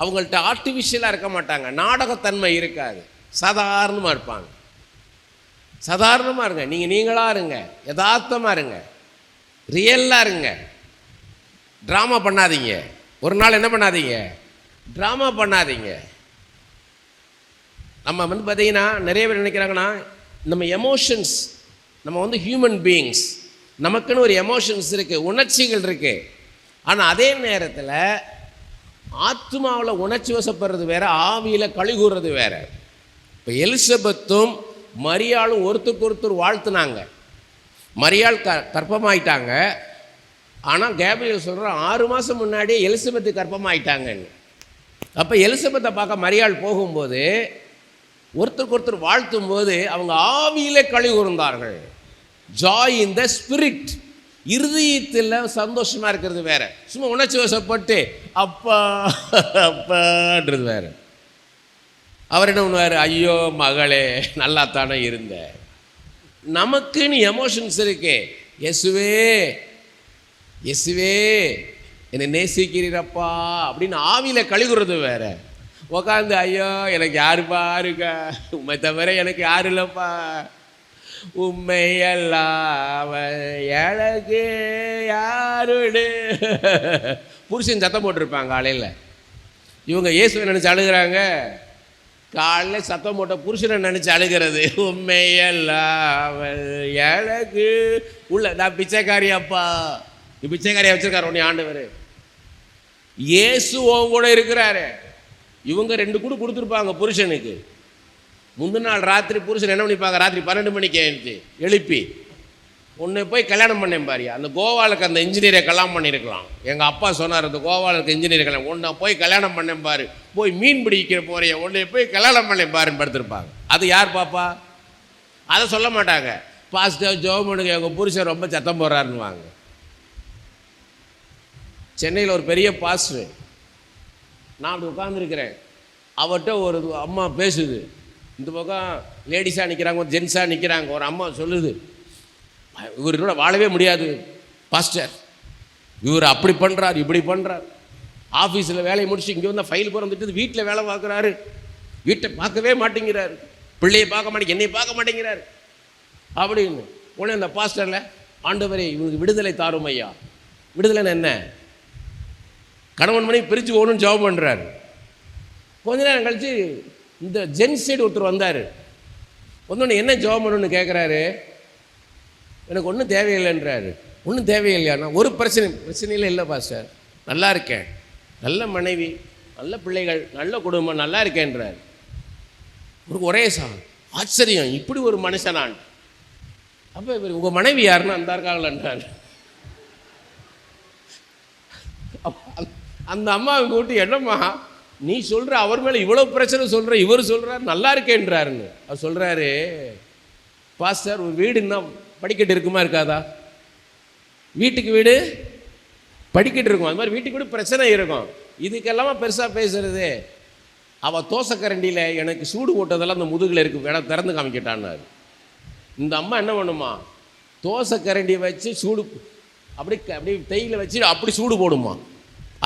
அவங்கள்ட்ட ஆர்டிஃபிஷியலாக இருக்க மாட்டாங்க, நாடகத்தன்மை இருக்காது, சாதாரணமாக இருப்பாங்க. சாதாரணமாக இருங்க, நீங்களாக இருங்க, யதார்த்தமாக இருங்க. ரியலாக இருங்க, ட்ராமா பண்ணாதீங்க. ஒரு நாள் என்ன பண்ணாதீங்க, ட்ராமா பண்ணாதீங்க. நம்ம வந்து பார்த்தீங்கன்னா நிறைய பேர் நினைக்கிறாங்கன்னா நம்ம எமோஷன்ஸ், நம்ம வந்து ஹியூமன் பீயிங்ஸ், நமக்குன்னு ஒரு எமோஷன்ஸ் இருக்குது, உணர்ச்சிகள் இருக்குது. ஆனால் அதே நேரத்தில் ஆத்மாவில் உணர்ச்சி வசப்படுறது வேற, ஆவியில் கழிகூறுறது வேற. இப்போ எலிசபெத்தும் மரியாளும் ஒருத்தருக்கு ஒருத்தர் வாழ்த்துனாங்க. மரியாள் கர்ப்பமாயிட்டாங்க. ஆனால் கேப்ரியல் சொல்கிற 6 மாதம் முன்னாடியே எலிசபெத்து கர்ப்பமாயிட்டாங்கன்னு. அப்போ எலிசபெத்தை பார்க்க மரியாள் போகும்போது ஒருத்தருக்கு ஒருத்தர் வாழ்த்தும் போது அவங்க ஆவியிலே களி கூர்ந்தார்கள். ஜாய் இன் த ஸ்பிரிட், இருதயத்தில் சந்தோஷமாக இருக்கிறது வேற, சும்மா உணர்ச்சி வசப்பட்டு அப்பா அப்பான்றது வேற. அவர் என்ன பண்ணுவார், ஐயோ மகளே நல்லா தானே இருந்த. நமக்குன்னு எமோஷன்ஸ் இருக்கு. இயேசுவே இயேசுவே என்னை நேசிக்கிறீரப்பா அப்படின்னு ஆவியில் கழிகுறது வேற. உக்காந்து ஐயோ எனக்கு யாருப்பா இருக்கா, உண்மை தவிர எனக்கு யாரும் இல்லைப்பா, உண்மையெல்லாம் எனக்கு யாருன்னு புருஷன் சத்தம் போட்டிருப்பாங்க காலையில். இவங்க இயேசுவை நினச்சி அழுகிறாங்க. காலையில் சத்தம் போட்ட புருஷனை நினச்சி அழுகிறது. உண்மையெல்லாம் எனக்கு உள்ள நான் பிச்சைக்காரி அப்பா, நீ பிச்சைக்காரியா வச்சிருக்காரு உன்னை ஆண்டவர். இயேசு உன் கூட இருக்கிறாரு. இவங்க 2 கூடு கொடுத்துருப்பாங்க புருஷனுக்கு. முந்தின நாள் ராத்திரி புருஷன் என்ன பண்ணிப்பாங்க, ராத்திரி 12 மணிக்கு எழுப்பி உன்னை போய் கல்யாணம் பண்ணேன் பாரியா, அந்த கோவாலுக்கு அந்த இன்ஜினியரை கல்யாணம் பண்ணியிருக்கலாம். எங்கள் அப்பா சொன்னார், அந்த கோவாலுக்கு இன்ஜினியரை கல்யாணம், உன்னை போய் கல்யாணம் பண்ணேன் பாரு, போய் மீன் பிடிக்கிற போறிய, உன்னை போய் கல்யாணம் பண்ணேன் பாருன்னு படுத்திருப்பாங்க. அது யார் பாப்பா? அதை சொல்ல மாட்டாங்க. பாஸ்டர் ஜோமனுக்கு எங்கள் புருஷன் ரொம்ப சத்தம் போடுறாருன்னுவாங்க. சென்னையில் ஒரு பெரிய பாஸ்டர், நான் அப்படி உட்காந்துருக்கிறேன், அவர்கிட்ட ஒரு அம்மா பேசுது. இந்த பக்கம் லேடிஸாக நிற்கிறாங்க, ஒரு ஜென்ஸாக நிற்கிறாங்க. ஒரு அம்மா சொல்லுது, இவரோட வாழவே முடியாது பாஸ்டர், இவர் அப்படி பண்ணுறார் இப்படி பண்ணுறார், ஆஃபீஸில் வேலையை முடிச்சு இங்கே வந்து ஃபைல் பிறந்துட்டு வீட்டில் வேலை பார்க்குறாரு, வீட்டை பார்க்கவே மாட்டேங்கிறாரு, பிள்ளையை பார்க்க மாட்டேங்க, என்னை பார்க்க மாட்டேங்கிறாரு அப்படின்னு. உடனே அந்த பாஸ்டரில், ஆண்டவரே இவருக்கு விடுதலை தாரும் ஐயா. விடுதலைன்னு என்ன? கணவன் மணி பிரித்து போகணும்னு ஜெபம் பண்ணுறாரு. கொஞ்ச நேரம் கழித்து இந்த ஜென்ஸ் சைடு ஒருத்தர் வந்தார். வந்தோடனே என்ன ஜெபம் பண்ணணும்னு கேட்குறாரு. எனக்கு ஒன்றும் தேவையில்லைன்றாரு. ஒன்றும் தேவையில்லையாண்ணா? ஒரு பிரச்சனையில் இல்லை பாஸ்டர், நல்லா இருக்கேன், நல்ல மனைவி, நல்ல பிள்ளைகள், நல்ல குடும்பம், நல்லா இருக்கேன்றார். ஒரே ஆச்சரியம், இப்படி ஒரு மனுஷனான். அப்போ இவர் உங்கள் மனைவி யாருன்னா அந்த இருக்காங்களன்றார். அந்த அம்மாவை கூட்டி, என்னம்மா நீ சொல்கிற அவர் மேலே இவ்வளோ பிரச்சனை சொல்கிற, இவர் சொல்கிறார் நல்லா இருக்கேன்றாருன்னு. அவர் சொல்கிறாரு, பாஸ்டர் ஒரு வீடுன்னா படிக்கட்டு இருக்குமா இருக்காதா? வீட்டுக்கு வீடு படிக்கட்டு இருக்கும், அது மாதிரி வீட்டுக்கு வீடு பிரச்சனை இருக்கும். இதுக்கெல்லாமா பெருசாக பேசுறது? அவள் தோசைக்கரண்டியில் எனக்கு சூடு போட்டதெல்லாம் அந்த முதுகில் இருக்குது, வேணா திறந்து காமிக்கிட்டான்னாரு. இந்த அம்மா என்ன பண்ணுமா, தோசைக்கரண்டியை வச்சு சூடு அப்படி தேயில வச்சு அப்படி சூடு போடுமா,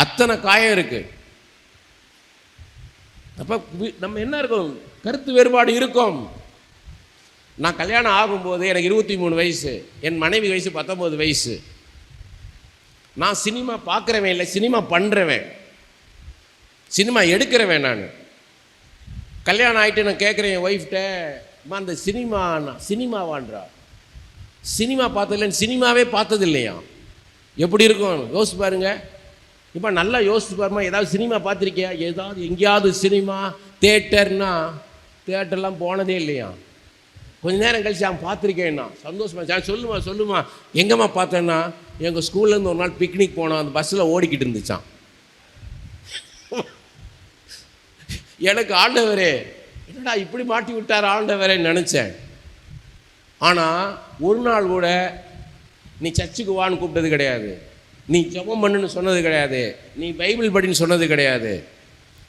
அத்தனை காயம் இருக்குது. அப்போ நம்ம என்ன இருக்கும், கருத்து வேறுபாடு இருக்கும். நான் கல்யாணம் ஆகும்போது எனக்கு 23 வயசு, என் மனைவி வயசு 19 வயசு. நான் சினிமா பார்க்குறவன் இல்லை, சினிமா பண்ணுறவன், சினிமா எடுக்கிறவன். நான் கல்யாணம் ஆகிட்டு நான் கேட்குறேன் என் ஒய்ஃப்கிட்ட, அந்த சினிமாவான்றா, சினிமா பார்த்ததில்லைன்னு, சினிமாவே பார்த்தது இல்லையா? எப்படி இருக்கும் யோசிச்சு பாருங்க. இப்போ நல்லா யோசிச்சு பாருமா, ஏதாவது சினிமா பார்த்துருக்கியா? ஏதாவது எங்கேயாவது சினிமா தேட்டர்னா, தேட்டர்லாம் போனதே இல்லையா? கொஞ்சம் நேரம் கழிச்சு அவன் பார்த்துருக்கேன்னா சந்தோஷமா சொல்லுமா எங்கம்மா பார்த்தேன்னா, எங்கள் ஸ்கூல்லேருந்து ஒரு நாள் பிக்னிக் போனோம், அந்த பஸ்ஸில் ஓடிக்கிட்டு இருந்துச்சான். எனக்கு ஆண்டவரே என்னடா இப்படி மாட்டி விட்டார் ஆண்டவரேன்னு நினச்சேன். ஆனால் ஒரு நாள் கூட நீ சர்ச்சுக்கு வான்னு கூப்பிட்டது கிடையாது, நீ ஜெபம் பண்ணுன்னு சொன்னது கிடையாது, நீ பைபிள் படின்னு சொன்னது கிடையாது.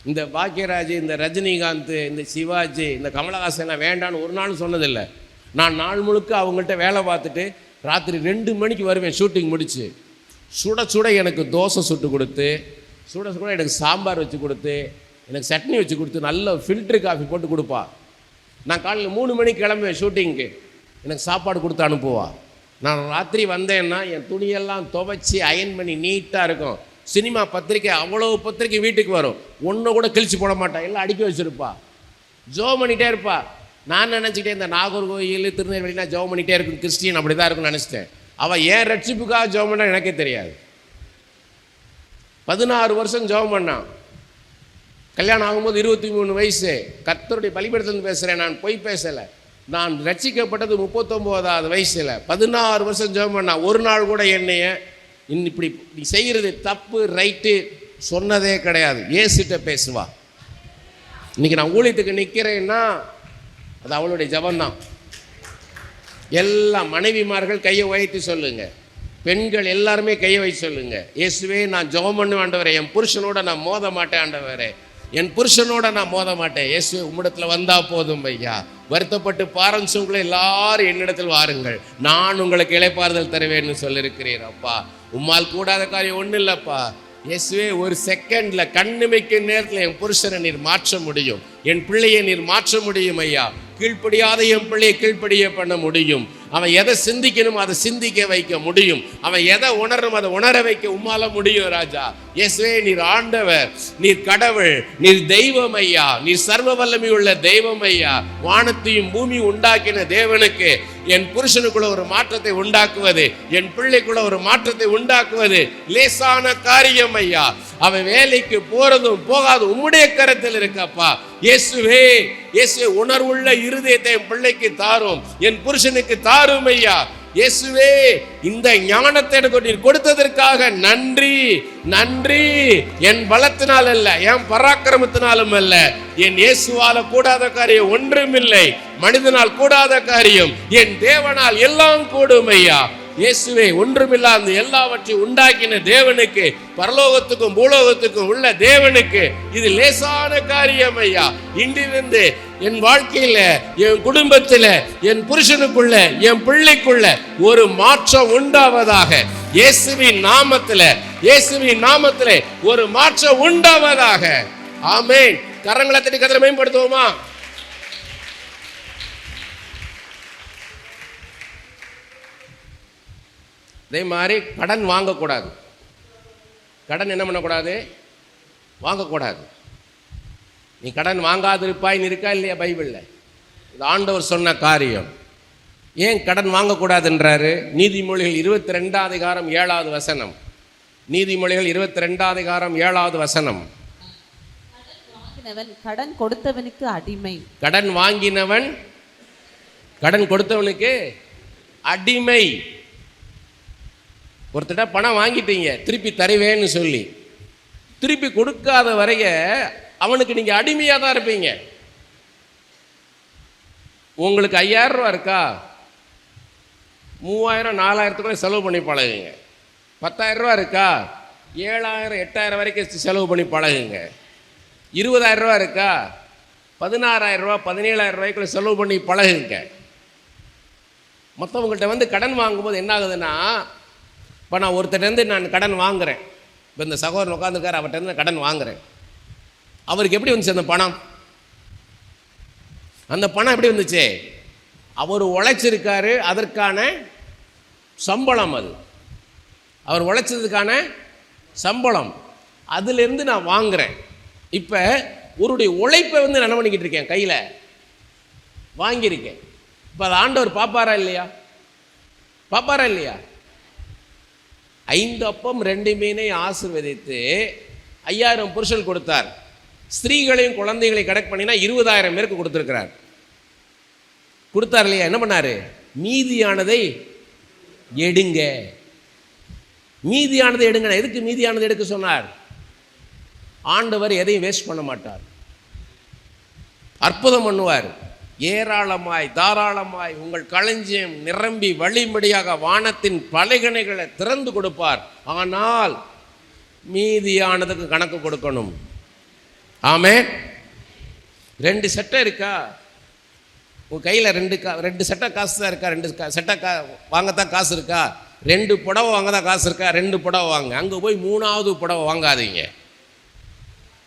இந்த பாக்கியராஜ், இந்த ரஜினிகாந்த், இந்த சிவாஜி, இந்த கமலஹாசன் வேண்டான்னு ஒரு நாளும் சொன்னதில்லை. நான் நாள் முழுக்க அவங்கள்ட்ட வேலை பார்த்துட்டு ராத்திரி 2 மணிக்கு வருவேன் ஷூட்டிங் முடித்து. சுட சுட எனக்கு தோசை சுட்டு கொடுத்து, சுட சுட எனக்கு சாம்பார் வச்சு கொடுத்து, எனக்கு சட்னி வச்சு கொடுத்து, நல்ல ஃபில்ட்ரு காஃபி போட்டு கொடுப்பா. நான் காலையில் 3 மணிக்கு கிளம்புவேன் ஷூட்டிங்க்கு, எனக்கு சாப்பாடு கொடுத்து அனுப்புவா. நான் ராத்திரி வந்தேன்னா என் துணியெல்லாம் துவைச்சி அயன் பண்ணி நீட்டாக இருக்கும். சினிமா பத்திரிக்கை அவ்வளோ பத்திரிக்கை வீட்டுக்கு வரும், ஒன்று கூட கிழிச்சு போட மாட்டா, எல்லாம் அடுக்கி வச்சுருப்பா, ஜோம் பண்ணிகிட்டே இருப்பா. நான் நினச்சிக்கிட்டே இந்த நாகர்கோயில் திருநெல்வேலினா ஜோம் பண்ணிகிட்டே இருக்கும், கிறிஸ்டின் அப்படி தான் இருக்குன்னு நினச்சிட்டேன். அவள் ஏன் ரட்சிப்புக்காக ஜோம் பண்ணா எனக்கே தெரியாது. 16 வருஷம் ஜோம் பண்ணான். கல்யாணம் ஆகும்போது 23 வயசு. கர்த்தருடைய பலிபீடத்திலிருந்து பேசுகிறேன், நான் பொய் பேசலை. நான் ரட்சிக்கப்பட்டது 39வது வயசில். 16 வருஷம் ஜெபம் பண்ணா. ஒரு நாள் கூட என்னைய இப்படி நீ செய்கிறது தப்பு ரைட்டு சொன்னதே கிடையாது. ஏசிட்ட பேசுவா. இன்னைக்கு நான் ஊழியத்துக்கு நிற்கிறேன்னா அது அவளுடைய ஜெபம்தான். எல்லா மனைவிமார்கள் கையை உயர்த்தி சொல்லுங்க, பெண்கள் எல்லாருமே கையை வைத்து சொல்லுங்க, இயேசுவே நான் ஜெபம் பண்ணுவேன் ஆண்டவரே, என் புருஷனோட நான் மோத மாட்டேன் ஆண்டவரே, என் புருஷனோட நான் மோத மாட்டேன், இயேசுவே உம்மிடத்தில் வந்தா போதும் ஐயா. வருத்தப்பட்டு பாரன்ஸுங்களை எல்லாரும் என்னிடத்தில் வாருங்கள், நான் உங்களுக்கு இளைப்பாறுதல் தருவேன்னு சொல்லியிருக்கிறீர். அப்பா உம்மால் கூடாத காரியம் ஒன்றும் இல்லைப்பா. இயேசுவே ஒரு செகண்டில் கண்ணிமைக்கும் நேரத்தில் என் புருஷனை நீர் மாற்ற முடியும், என் பிள்ளையை நீர் மாற்ற முடியும் ஐயா. கீழ்ப்படியாத என் பிள்ளையை கீழ்ப்படிய பண்ண முடியும். அவன் எதை சிந்திக்கணும் அதை சிந்திக்க வைக்க முடியும். அவன் எதை உணரணும் அதை உணர வைக்க உம்மால முடியும் ராஜா. இயேசுவே நீர் ஆண்டவர், நீர் கடவுள், நீர் தெய்வம் ஐயா, நீர் சர்வ வல்லமை உள்ள தெய்வம் ஐயா. வானத்தையும் பூமி உண்டாக்கின தேவனுக்கு என் புருஷனுக்குள்ள ஒரு மாற்றத்தை உண்டாக்குவது, என் பிள்ளைக்குள்ள ஒரு மாற்றத்தை உண்டாக்குவது லேசான காரியம் ஐயா. அவன் வேலைக்கு போறதும் போகாது உம்முடைய கரத்தில் இருக்கப்பா. இயேசுவே இயேசுவே உணர்வுள்ள இருதயத்தை என் பிள்ளைக்கு தாரும், என் புருஷனுக்கு தாரும் ஐயா. இயேசுவே இந்த ஞானத்தை எனக்கு நீர் கொடுத்ததற்காக நன்றி நன்றி. என் பலத்தினால் அல்ல, என் பராக்கிரமத்தினாலும் அல்ல, என் இயேசுவால கூடாத காரியம் ஒன்றுமில்லை, மனிதனால் கூடாத காரியம் என் தேவனால் எல்லாம் கூடும் ஐயா. இயேசுவே ஒன்றுமில்லாத எல்லாவற்றையும் உண்டாக்கின தேவனுக்கு, பரலோகத்துக்கும் பூலோகத்துக்கும் உள்ள தேவனுக்கு இது லேசான காரியம் ஐயா. இன்றிலிருந்து என் வாழ்க்கையில, என் குடும்பத்துல, என் புருஷனுக்குள்ள, என் பிள்ளைக்குள்ள ஒரு மாற்றம் உண்டாவதாக. இயேசுவின் நாமத்துல, இயேசுவின் நாமத்துல ஒரு மாற்றம் உண்டாவதாக. ஆமென். கரங்களை தட்டி கர்த்தரை மேம்படுத்துவோமா? அதே மாதிரி கடன் வாங்கக்கூடாது. கடன் என்ன பண்ணக்கூடாது? வாங்கக்கூடாது. நீ கடன் வாங்காதிருப்பாயின்னு இருக்கா இல்லையா பைபிளில்? இது ஆண்டவர் சொன்ன காரியம். ஏன் கடன் வாங்கக்கூடாதுன்றாரு? நீதிமொழிகள் 22ஆம் அதிகாரம் 7வது வசனம். நீதிமொழிகள் 22ஆம் அதிகாரம் 7வது வசனம். கடன் கொடுத்தவனுக்கு அடிமை. கடன் வாங்கினவன் கடன் கொடுத்தவனுக்கு அடிமை. ஒருத்தட்ட பணம் வாங்கிட்டீங்க, திருப்பி தருவேன்னு சொல்லி திருப்பி கொடுக்காத வரைய அவனுக்கு நீங்க அடிமையாக தான் இருப்பீங்க. உங்களுக்கு 5000 ரூபா இருக்கா, 3000 4000 செலவு பண்ணி பழகுங்க. 10,000 ரூபா இருக்கா, 7000 8000 வரைக்கும் செலவு பண்ணி பழகுங்க. 20,000 ரூபா இருக்கா, 16,000 ரூபா 17,000 ரூபாய்க்குள்ள செலவு பண்ணி பழகுங்க. மற்றவங்கள்ட்ட வந்து கடன் வாங்கும்போது என்ன ஆகுதுன்னா, இப்போ நான் ஒருத்தர்லேருந்து நான் கடன் வாங்குகிறேன். இப்போ இந்த சகோதரன் உட்காந்துருக்கார், அவர்கிட்ட நான் கடன் வாங்குகிறேன். அவருக்கு எப்படி வந்துச்சு அந்த பணம்? அந்த பணம் எப்படி வந்துச்சு? அவர் உழைச்சிருக்காரு, அதற்கான சம்பளம். அது அவர் உழைச்சதுக்கான சம்பளம். அதிலிருந்து நான் வாங்குகிறேன். இப்போ ஒருடைய உழைப்பை வந்து நான் என்ன பண்ணிக்கிட்டு இருக்கேன், கையில் வாங்கியிருக்கேன். இப்போ அதை ஆண்டவர் பார்ப்பாரா இல்லையா? பார்ப்பாரா இல்லையா? 5 அப்பம் 2 மீனை ஆசீர்வதித்து 5000 புருஷன் கொடுத்தார். ஸ்திரீகளையும் குழந்தைகளையும் கணக்கு பண்ணினா 20,000 பேருக்கு கொடுத்துருக்கிறார். கொடுத்தார் இல்லையா? என்ன பண்ணாரு? மீதியானதை எடுங்க. மீதியானதை எடுங்க. எதுக்கு மீதியானதை எடுக்க சொன்னார்? ஆண்டவர் எதையும் வேஸ்ட் பண்ண மாட்டார், அற்புதம் பண்ணுவார். ஏராளமாய் தாராளமாய் உங்கள் களஞ்சியம் நிரம்பி வழிமடியாக வானத்தின் பலகணைகளை திறந்து கொடுப்பார். ஆனால் மீதியானதுக்கு கணக்கு கொடுக்கணும். ஆமென். 2 சட்டை இருக்கா உங்கள் கையில்? 2 சட்டை காசு தான் இருக்கா? 2 சட்டை வாங்கத்தான் காசு இருக்கா? 2 புடவை வாங்க தான் காசு இருக்கா? 2 புடவை வாங்க. அங்கே போய் 3வது புடவை வாங்காதீங்க.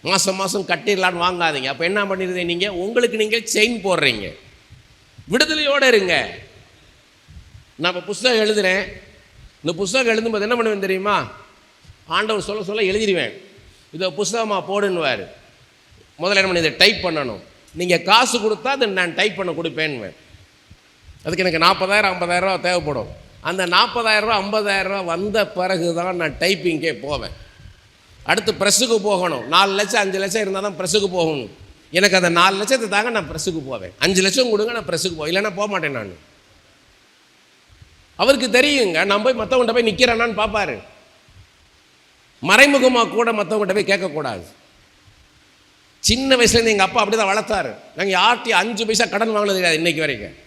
மாதம் மாதம் கட்டிடலான்னு வாங்காதீங்க. அப்போ என்ன பண்ணிடுது? நீங்கள் உங்களுக்கு நீங்கள் செயின் போடுறீங்க. விடுதலையோடு இருங்க. நான் இப்போ புஸ்தகம் எழுதுறேன். இந்த புஸ்தகம் எழுதும்போது என்ன பண்ணுவேன் தெரியுமா? ஆண்டவர் சொல்ல சொல்ல எழுதிடுவேன். இதை புஸ்தகமாக போடுன்னுவார். முதல்ல என்ன பண்ணி இதை டைப் பண்ணணும். நீங்கள் காசு கொடுத்தா அதை நான் டைப் பண்ண கொடுப்பேன்னுவேன். அதுக்கு எனக்கு 40,000 50,000 ரூபா தேவைப்படும். அந்த 40,000 ரூபா 50,000 ரூபா வந்த பிறகு தான் நான் டைப்பிங்கே போவேன். அடுத்து ப்ரெஸ்ஸுக்கு போகணும். 4 லட்சம் 5 லட்சம் இருந்தால் தான் ப்ரெஸ்ஸுக்கு போகணும். எனக்கு அந்த 4 லட்சத்தை தாங்க நான் ப்ரெஸ்ஸுக்கு போவேன். 5 லட்சம் கொடுங்க, நான் ப்ரெஸ்ஸுக்கு போவேன். இல்லைன்னா போக மாட்டேன் நான். அவருக்கு தெரியுங்க, நான் போய் மற்றவங்கள்ட்ட போய் நிற்கிறேன்னான்னு பார்ப்பாரு. மறைமுகமாக கூட மற்றவங்கள்ட்ட போய் கேட்கக்கூடாது. சின்ன வயசுலேருந்து எங்கள் அப்பா அப்படி தான் வளர்த்தாரு. நாங்கள் யார்ட்டையும் 5 பைசா கடன் வாங்கினது கிடையாது இன்னைக்கு வரைக்கும்.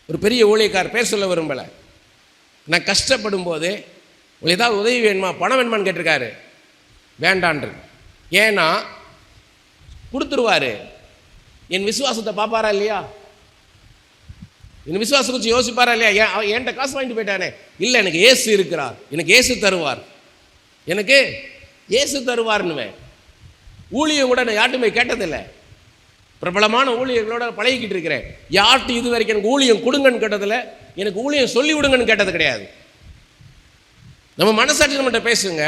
ஒரு பெரிய ஊழியக்கார் பேர் சொல்ல விரும்பலை. நான் கஷ்டப்படும் போது உங்களுக்கு ஏதாவது உதவி வேணுமா, பணம் வேணுமான்னு கேட்டிருக்காரு. வேண்டான்று. ஏன்னா கொடுத்துருவாரு. என் விசுவாசத்தை பார்ப்பாரா இல்லையா? என் விசுவாசம் குறித்து யோசிப்பாரா இல்லையா? என்கிட்ட காசு வாங்கிட்டு போயிட்டானே. இல்லை, எனக்கு ஏசு இருக்கிறார், எனக்கு ஏசு தருவார், எனக்கு ஏசு தருவார்னுவேன். ஊழியம் கூட நான் யார்ட்டுமே கேட்டதில்லை. பிரபலமான ஊழியர்களோட பழகிக்கிட்டு இருக்கிறேன். யார்ட்டு இது வரைக்கும் எனக்கு ஊழியம் கொடுங்கன்னு கேட்டதில்லை, எனக்கு ஊழியம் சொல்லி விடுங்கன்னு கேட்டது கிடையாது. நம்ம மனசாட்சி நம்மகிட்ட பேசுங்க,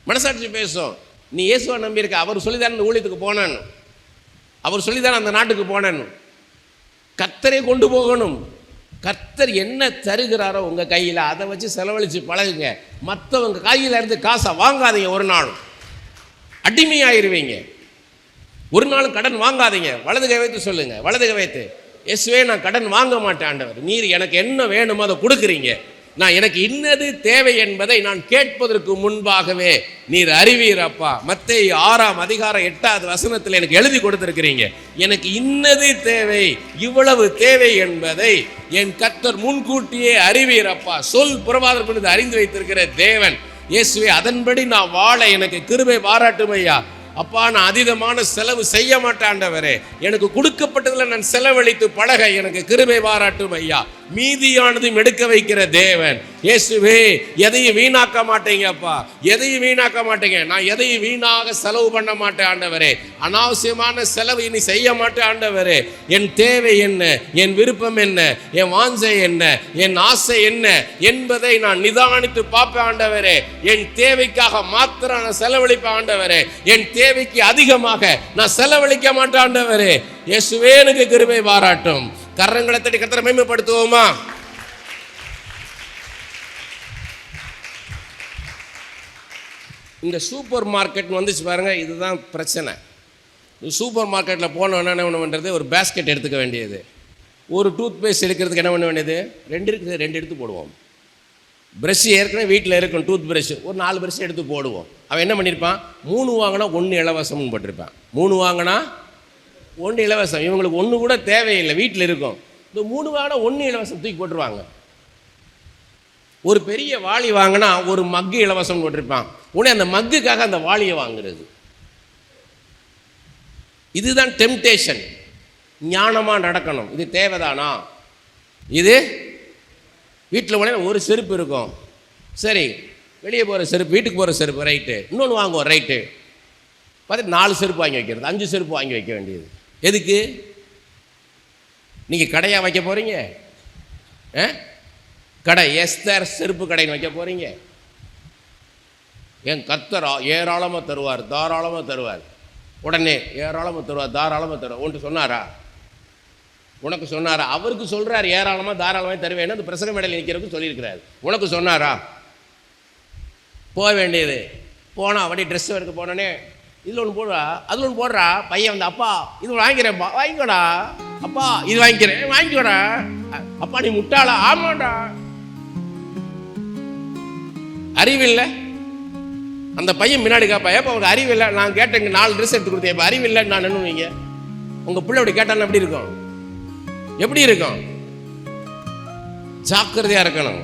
மனசாட்சி பேசும். நீ இயேசுவை நம்பியிருக்க, அவர் சொல்லிதானே அந்த ஊழியத்துக்கு போனான்னு, அவர் சொல்லிதானே அந்த நாட்டுக்கு போனேன்னு. கர்த்தரை கொண்டு போகணும். கர்த்தர் என்ன தருகிறாரோ உங்கள் கையில் அதை வச்சு செலவழித்து பழகுங்க. மற்றவங்க கையில் இருந்து காசை வாங்காதீங்க. ஒரு நாளும் அடிமையாயிருவீங்க. ஒரு நாளும் கடன் வாங்காதீங்க. வலது கை வைத்து சொல்லுங்க, வலது கை வைத்து, இயேசுவே நான் கடன் வாங்க மாட்டேன் ஆண்டவர், நீர் எனக்கு என்ன வேணுமோ அதை கொடுக்குறீங்க. நான் எனக்கு இன்னது தேவை என்பதை நான் கேட்பதற்கு முன்பாகவே நீர் அறிவீர் அப்பா. மத்தேயு 6:8 எனக்கு எழுதி கொடுத்திருக்கிறீங்க. எனக்கு இன்னது தேவை, இவ்வளவு தேவை என்பதை என் கர்த்தர் முன்கூட்டியே அறிவீர் அப்பா. சொல் புறவாதற்கு அறிந்து வைத்திருக்கிற தேவன் இயேசுவே, அதன்படி நான் வாழ எனக்கு கிருபை பாராட்டும் ஐயா. அப்பா, நான் அதீதமான செலவு செய்ய மாட்டாண்டவரே, எனக்கு கொடுக்கப்பட்டதில் நான் செலவழித்து பழக எனக்கு கிருபை பாராட்டும் ஐயா. மீதியானதும் எடுக்க வைக்கிற தேவன் இயேசுவே, எதையும் வீணாக்க மாட்டேங்கப்பா, எதையும் வீணாக்க மாட்டேங்க. நான் எதையும் வீணாக செலவு பண்ண மாட்டேன் ஆண்டவரே. அனாவசியமான செலவு இனி செய்ய மாட்டேன் ஆண்டவரே. என் தேவை என்ன, என் விருப்பம் என்ன, என் வாஞ்சை என்ன, என் ஆசை என்ன என்பதை நான் நிதானித்து பார்ப்பேன் ஆண்டவரே. என் தேவைக்காக மாத்திரம் நான் செலவழிப்பேன் ஆண்டவரே. என் தேவைக்கு அதிகமாக நான் செலவழிக்க மாட்டேன் ஆண்டவரே. இயேசுவே, எனக்கு கிருபை பாராட்டும். கரங்களை தட்டி கர்த்தரை மகிமைப்படுத்துவோமா? இந்த சூப்பர் மார்க்கெட் வந்துச்சு பாருங்க, இதுதான் பிரச்சனை. சூப்பர் மார்க்கெட்டில் போனோன்னா என்ன பண்ண வேண்டியது, ஒரு பேஸ்கெட் எடுத்துக்க வேண்டியது. ஒரு டூத் பேஸ்ட் எடுக்கிறதுக்கு என்ன பண்ண வேண்டியது, 2 இருக்குது, 2 எடுத்து போடுவோம். ப்ரஷ் ஏற்கனவே வீட்டில் இருக்கும், டூத் ப்ரஷ் ஒரு 4 ப்ரஷ் எடுத்து போடுவோம். அவன் என்ன பண்ணியிருப்பான், 3 வாங்கினா 1 இலவசம்னு போட்டிருப்பான். 3 வாங்கினா 1 இலவசம். இவங்களுக்கு 1 கூட தேவையில்லை, வீட்டில் இருக்கும். இந்த 3 வாங்கினா 1 இலவசம் தூக்கி போட்டுருவாங்க. ஒரு பெரிய வாளி வாங்கினா 1 மக்கு இலவசம் போட்டிருப்பான். உடனே அந்த மக்குக்காக அந்த வாளியை வாங்குறது. இதுதான் டெம்டேஷன். ஞானமாக நடக்கணும். இது தேவைதானா? இது வீட்டில் உடனே ஒரு செருப்பு இருக்கும், சரி, வெளியே போகிற செருப்பு, வீட்டுக்கு போகிற செருப்பு, ரைட்டு. இன்னொன்று வாங்குவோம், ரைட்டு. பார்த்து 4 செருப்பு வாங்கி வைக்கிறது, 5 செருப்பு வாங்கி வைக்க வேண்டியது. எதுக்கு? நீங்கள் கடையாக வைக்க போகிறீங்க, கடை எஸ்தர் செருப்பு கடைன்னு வைக்க போகிறீங்க. என் கர்த்தர் ஏராளமாக தருவார், தாராளமாக தருவார். உடனே ஏராளமாக தருவார், தாராளமாக தருவார். உன்ட்டு சொன்னாரா? உனக்கு சொன்னாரா? அவருக்கு சொல்கிறார் ஏராளமாக தாராளமாக தருவேன்னு. அந்த பிரசங்க மேடையில் நிற்கிறதுக்கு சொல்லியிருக்கிறார். உனக்கு சொன்னாரா? போக வேண்டியது. போனால் அப்படியே ட்ரெஸ் எடுக்க போனோன்னே இதில் ஒன்று போடுறா, அதில் ஒன்று போடுறா. பையன் வந்து, அப்பா இது வாங்கிக்கிறேன்ப்பா, வாங்கிக்கோடா. அப்பா இது வாங்கிக்கிறேன், வாங்கிக்கோடா. அப்பா நீ முட்டாளா? ஆமாடா. அறிவில்லை. அந்த பையன் முன்னாடி கேட்பா, ஏப்பா உனக்கு அறிவில்லை? நான் கேட்டேங்க 4 ட்ரெஸ் எடுத்து கொடுத்தேன், இப்போ அறிவில்லைன்னு நான் நின்னுவீங்க. உங்கள் பிள்ளை அப்படி கேட்டாலும் எப்படி இருக்கும்? எப்படி இருக்கும்? ஜாக்கிரதையாக இருக்கணும்.